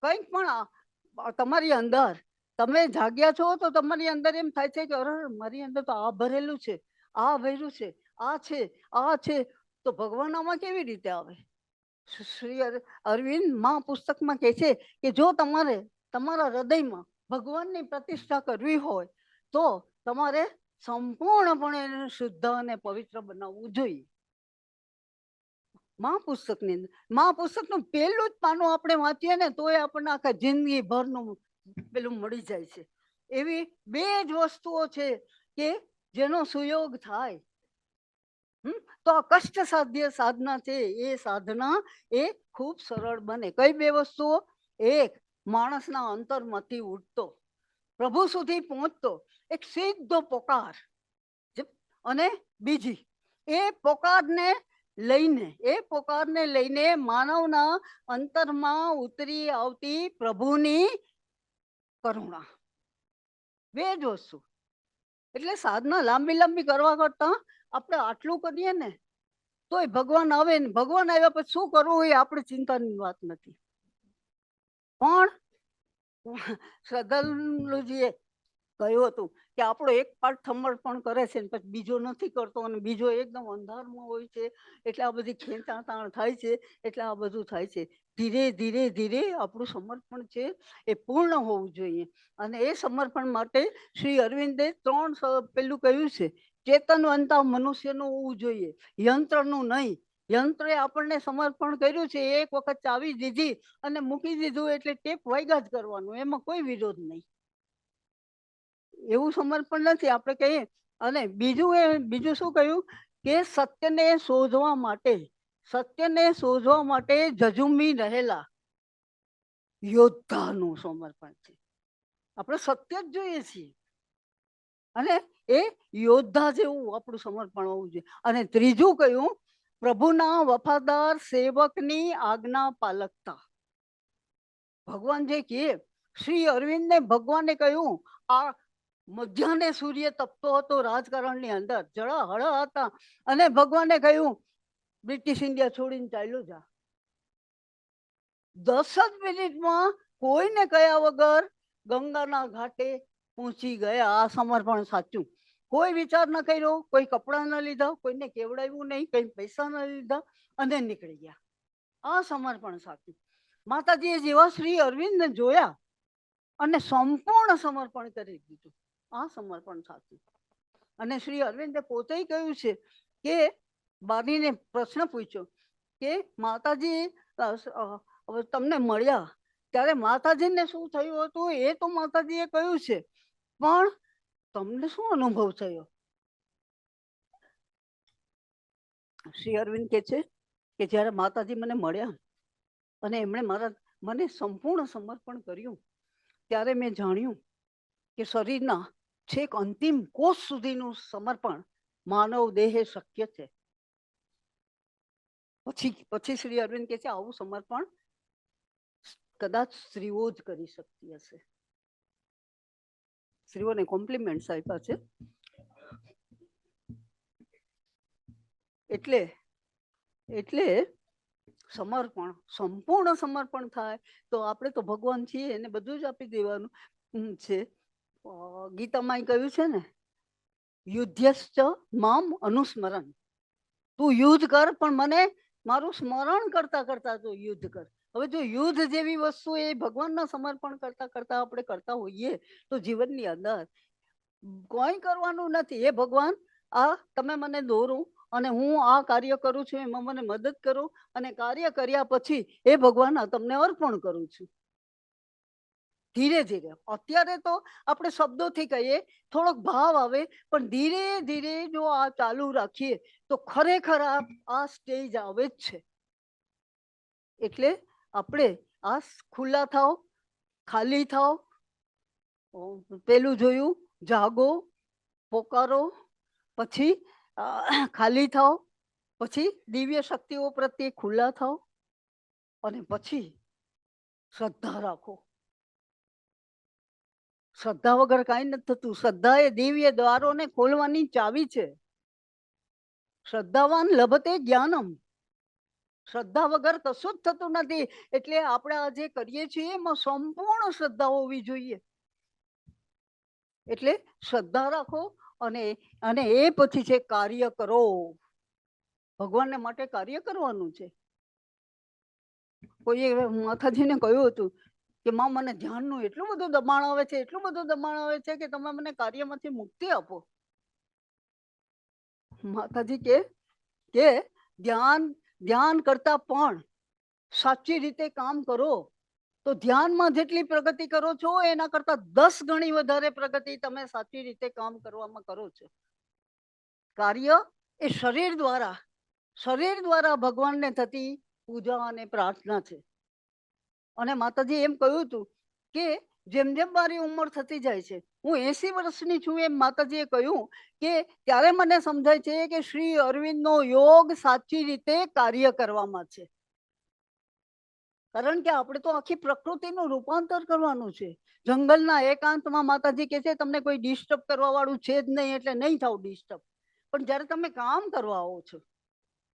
કંઈક પણ તમારી અંદર, તમે જાગ્યા છો તો તમારી અંદર એમ થાય છે કે અરે મારી અંદર તો આ ભરેલું છે, આ ભર્યું છે, આ છે. તો ભગવાન આમાં કેવી રીતે આવે? શ્રી અરવિંદ પુસ્તકમાં કહે છે કે જો તમારે તમારા હૃદયમાં ભગવાનની પ્રતિષ્ઠા કરવી હોય તો તમારે સંપૂર્ણપણે એને શુદ્ધ અને પવિત્ર બનાવવું જોઈએ. પુસ્તકનું પહેલું જ પાનું આપણે વાંચીએ ને તો એ આપણને આખા જિંદગી ભરનું પેલું મળી જાય છે. એવી બે જ વસ્તુઓ છે કે જેનો સુયોગ થાય તો આ કષ્ટ સાધ્ય સાધના છે એ સાધના એ ખૂબ સરળ બને. કઈ બે વસ્તુઓ? એક, માણસના અંતરમાંથી ઉઠતો, પ્રભુ સુધી પહોંચતો એક સીધો પોકાર. અને બીજી, એ પોકારને લઈને માનવના અંતરમાં ઉતરી આવતી પ્રભુની કરુણા. બે જ વસ્તુ. એટલે સાધના લાંબી કરવા કરતા આપણે આટલું કરીએ ને તોય ભગવાન આવે ને, ભગવાન આવ્યા પછી શું કરવું એ આપણી ચિંતાની વાત નથી. પણ શ્રદ્ધાલુજીએ કહ્યું હતું કે આપણો એક પાઠ સમર્પણ કરે છે ને પછી બીજો નથી કરતો, અને બીજો એકદમ અંધારમાં હોય છે, એટલે આ બધી ખેંચાતાણ થાય છે, એટલે આ બધું થાય છે. ધીરે ધીરે ધીરે આપણું સમર્પણ છે એ પૂર્ણ હોવું જોઈએ. અને એ સમર્પણ માટે શ્રી અરવિંદે 3 પેલું કહ્યું છે, ચેતનવંતા મનુષ્યનું હોવું જોઈએ, યંત્રનું નહીં. યંત્રે આપણને સમર્પણ કર્યું છે, એક વખત ચાવી દીધી અને મૂકી દીધું એટલે ટેપ વાગ્યા જ કરવાનું, એમાં કોઈ વિરોધ નહીં. એવું સમર્પણ નથી આપણે કહીએ. અને બીજું શું કહ્યું કે સત્યને શોધવા માટે ઝઝુમી રહેલા યોદ્ધાનું સમર્પણ છે. આપણે સત્ય જ જોઈએ છીએ. અને એ યોદ્ધા જેવું આપણું સમર્પણ હોવું જોઈએ. અને ત્રીજું કયું, પ્રભુના વફાદાર સેવકની આજ્ઞા પાલકતા. ભગવાન જે કહે, શ્રી અરવિંદને ભગવાને કહ્યું, આ મધ્યાહને સૂર્ય તપતો હતો રાજકારણની અંદર, જળહળ હતા, અને ભગવાને કહ્યું બ્રિટિશ ઇન્ડિયા છોડીને ચાલ્યો જા. 10 જ મિનિટમાં કોઈને કયા વગર ગંગાના ઘાટે પહોંચી ગયા. આ સમર્પણ સાચું. કોઈ વિચાર ન કર્યો, કોઈ કપડાં ન લીધા, કોઈને કેવડાવ્યું નહીં, કઈ પૈસા ન લીધા, અને નીકળી ગયા. આ સમર્પણ સાચું. માતાજીએ જેવા શ્રી અરવિંદને જોયા અને સંપૂર્ણ સમર્પણ કરી દીધું. આ સમર્પણ સાચું. અને શ્રી અરવિંદે પોતે કહ્યું છે કે બારીને પ્રશ્ન પૂછ્યો કે માતાજી તમને મળ્યા ત્યારે માતાજીને શું થયું હતું એ તો માતાજીએ કહ્યું છે, પણ તમને શું અનુભવ થયો? શ્રી અરવિંદ કે છે કે જ્યારે માતાજી મને મળ્યા અને એમણે મને સંપૂર્ણ સમર્પણ કર્યું, ત્યારે મેં જાણ્યું કે શરીરના છેક અંતિમ કોષ સુધીનું સમર્પણ માનવ દેહે શક્ય છે. પછી શ્રી અરવિંદ કે છે આવું સમર્પણ કદાચ સ્ત્રીઓ જ કરી શકતી હશે. સ્ત્રીઓને કોમ્પ્લિમેન્ટ્સ આપ્યા છે. એટલે સમર્પણ, સંપૂર્ણ સમર્પણ થાય તો આપણે તો ભગવાન છીએ, એને બધું જ આપી દેવાનું છે. ગીતામાં કહ્યું છે ને, યુદ્ધશ્ચ મામ અનુસ્મરણ. તું યુદ્ધ કર, પણ મને મારું સ્મરણ કરતા કરતા તું યુદ્ધ કર. હવે જો યુદ્ધ જેવી વસ્તુ એ ભગવાનના સમર્પણ કરતા કરતા આપણે કરતા હોઈએ તો જીવનની અંદર કોઈ કરવાનું નથી. એ ભગવાન, આ તમે મને દોરો અને હું આ કાર્ય કરું છું, એમાં મને મદદ કરો, અને કાર્ય કર્યા પછી એ ભગવાન તમને અર્પણ કરું છું. ધીરે ધીરે, અત્યારે તો આપણે શબ્દોથી કહીએ, થોડોક ભાવ આવે, પણ ધીરે ધીરે જો આ ચાલુ રાખીએ તો ખરેખર આ સ્ટેજ આવે જ છે. એટલે આપણે આ ખુલ્લા થાવ, ખાલી થાવ, પેલું જોયું જાગો, પોકારો, પછી ખાલી થાવ, પછી દિવ્ય શક્તિઓ પ્રત્યે ખુલ્લા થાવ, અને પછી શ્રદ્ધા રાખો. શ્રદ્ધા વગર કાંઈ નથી થતું. શ્રદ્ધા એ દિવ્ય દ્વારોને ખોલવાની ચાવી છે. શ્રદ્ધાવાન લભતે જ્ઞાનમ. શ્રદ્ધા વગર કશું જ થતું નથી. એટલે આપણે આ જે કરીએ છીએ એમાં સંપૂર્ણ શ્રદ્ધા હોવી જોઈએ. એટલે શ્રદ્ધા રાખો અને એ પછી છે કાર્ય કરો. ભગવાનને માટે કાર્ય કરવાનું છે. કોઈએ માતાજીને કહ્યું હતું કે માં, મને ધ્યાનનું એટલું બધું દબાણ આવે છે, એટલું બધું દબાણ આવે છે કે તમે મને કાર્યમાંથી મુક્તિ આપો. માતાજી કે ધ્યાન કરતા પણ સાચી રીતે કામ કરો તો ધ્યાનમાં જેટલી પ્રગતિ કરો છો એના કરતા 10 ગણી વધારે પ્રગતિ તમે સાચી રીતે કામ કરવામાં કરો છો. કાર્ય એ શરીર દ્વારા ભગવાનને થતી પૂજા અને પ્રાર્થના છે. અને માતાજી એમ કહ્યું હતું કે જેમ જેમ મારી ઉંમર થતી જાય છે, હું 80 વર્ષની છું, એમ માતાજીએ કહ્યું કે ત્યારે મને સમજાય છે કે શ્રી અરવિંદનો યોગ સાચી રીતે કાર્ય કરવામાં છે. કારણ કે આપણે તો આખી પ્રકૃતિનું રૂપાંતર કરવાનું છે. જંગલના એકાંતમાં માતાજી કહે છે તમને કોઈ ડિસ્ટર્બ કરવા વાળું છે જ નહીં, એટલે નહીં થાવ ડિસ્ટર્બ. પણ જ્યારે તમે કામ કરવા આવો છો,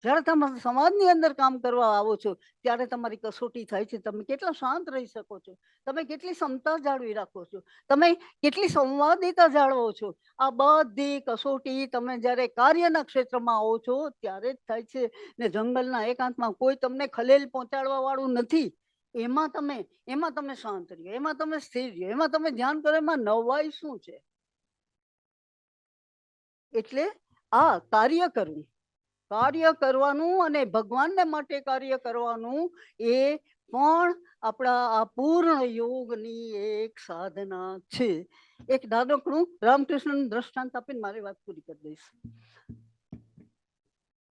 જ્યારે તમે સમાજની અંદર કામ કરવા આવો છો, ત્યારે તમારી કસોટી થાય છે. તમે કેટલા શાંત રહી શકો છો, તમે કેટલી ક્ષમતા જાળવી રાખો છો, તમે કેટલી સંવાદિતા જાળવો છો. આ બધી કસોટી તમે જ્યારે કાર્યના ક્ષેત્રમાં આવો છો ત્યારે જ થાય છે. ને જંગલના એકાંતમાં કોઈ તમને ખલેલ પહોંચાડવા વાળું નથી. એમાં તમે શાંત રહ્યો, એમાં તમે સ્થિર રહ્યો, એમાં તમે ધ્યાન કરો. એમાં નવાઈ શું છે? એટલે આ કાર્ય કરવાનું અને ભગવાનને માટે કાર્ય કરવાનું એ પણ આપણા આ પૂર્ણ યોગની એક સાધના છે. એક નાનકડું રામકૃષ્ણ દ્રષ્ટાંત આપીને મારી વાત પૂરી કરી દઈશ.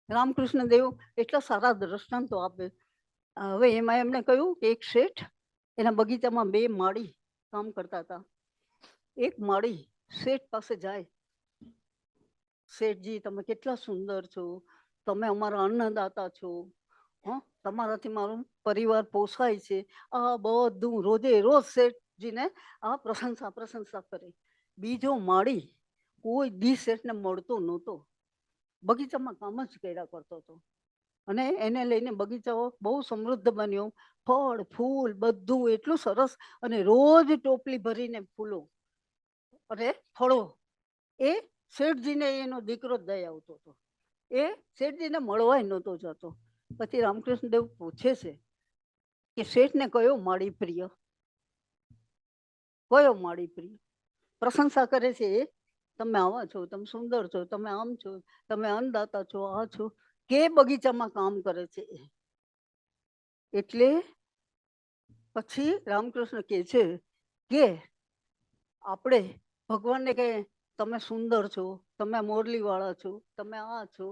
રામકૃષ્ણ દેવ એટલા સારા દ્રષ્ટાંતો આપે. હવે એમાં એમને કહ્યું કે એક શેઠ એના બગીચામાં 2 માળી કામ કરતા હતા. એક માળી શેઠ પાસે જાય શેઠજી તમે કેટલા સુંદર છો, તમે અમારા અન્નદાતા છો, તમારાથી મારું પરિવાર પોસાય છે. આ બધું રોજે રોજ શેઠજીને આ પ્રશંસા કરે. બીજો માળી કોઈ દી શેઠને મળતો નહોતો, બગીચામાં કામ જ કર્યા કરતો હતો. અને એને લઈને બગીચાઓ બહુ સમૃદ્ધ બન્યો, ફળ ફૂલ બધું એટલું સરસ. અને રોજ ટોપલી ભરીને ફૂલો અને ફળો એ શેઠજીને એનો દીકરો જ દઈ આવતો હતો. એ શેઠજીને મળવાય નહોતો જતો. પછી રામકૃષ્ણ દેવ પૂછે છે કે શેઠને કયો માળી પ્રિય, કયો માળી પ્રિય? પ્રશંસા કરે છે એ, તમે આવા છો, તમે સુંદર છો, તમે આમ છો, તમે અન્નદાતા છો, આ છો. કે બગીચામાં કામ કરે છે એટલે પછી રામકૃષ્ણ કહે છે કે આપણે ભગવાનને કહે તમે સુંદર છો, તમે મોરલી વાળા છો, તમે આ છો,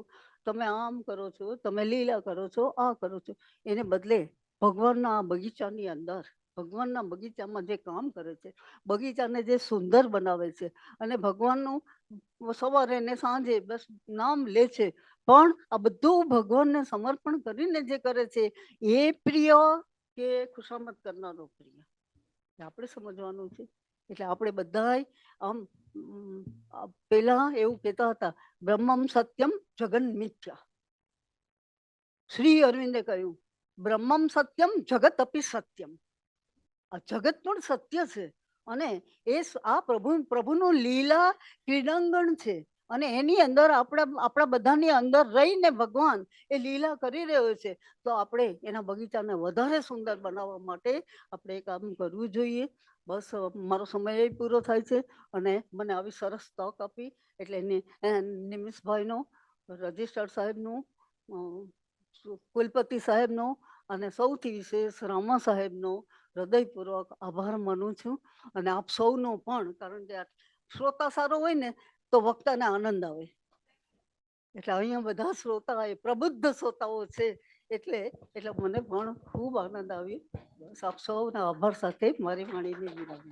તમે આમ કરો છો, તમે લીલા કરો છો, આ કરો છો. એને બદલે ભગવાનના બગીચાની અંદર, ભગવાનના બગીચામાં જે કામ કરે છે, બગીચાને જે સુંદર બનાવે છે, અને ભગવાનનું સવારે ને સાંજે બસ નામ લે છે, પણ આ બધું ભગવાનને સમર્પણ કરીને જે કરે છે એ પ્રિય કે ખુશામત કરનારો પ્રિય, આપણે સમજવાનું છે. એટલે આપણે બધા આમ પેલા એવું કહેતા હતા, બ્રહ્મમ સત્યમ જગન મિથ્યા. શ્રી અરવિંદે કહ્યું બ્રહ્મમ સત્યમ જગત અપી સત્યમ. આ જગત પણ સત્ય છે, અને એ આ પ્રભુનું લીલા ક્રીડાંગણ છે. અને એની અંદર આપણા બધાની અંદર રહીને ભગવાન એ લીલા કરી રહ્યો છે. તો આપણે એના બગીચાને વધારે સુંદર બનાવવા માટે આપણે કામ કરવું જોઈએ. બસ મારો સમય પૂરો થાય છે, અને મને આવી સરસ તક આપી એટલે નિમિષભાઈનો, રજિસ્ટ્રાર સાહેબનું, કુલપતિ સાહેબનો, અને સૌથી વિશેષ રામા સાહેબનો હૃદયપૂર્વક આભાર માનું છું. અને આપ સૌનો પણ, કારણ કે શ્રોતા સારો હોય ને તો વક્તાને આનંદ આવે. એટલે અહીંયા બધા શ્રોતા એ પ્રબુદ્ધ શ્રોતાઓ છે, એટલે મને પણ ખૂબ આનંદ આવ્યો. બસ આપ સૌના આભાર સાથે મારી વાણીને વિરામ.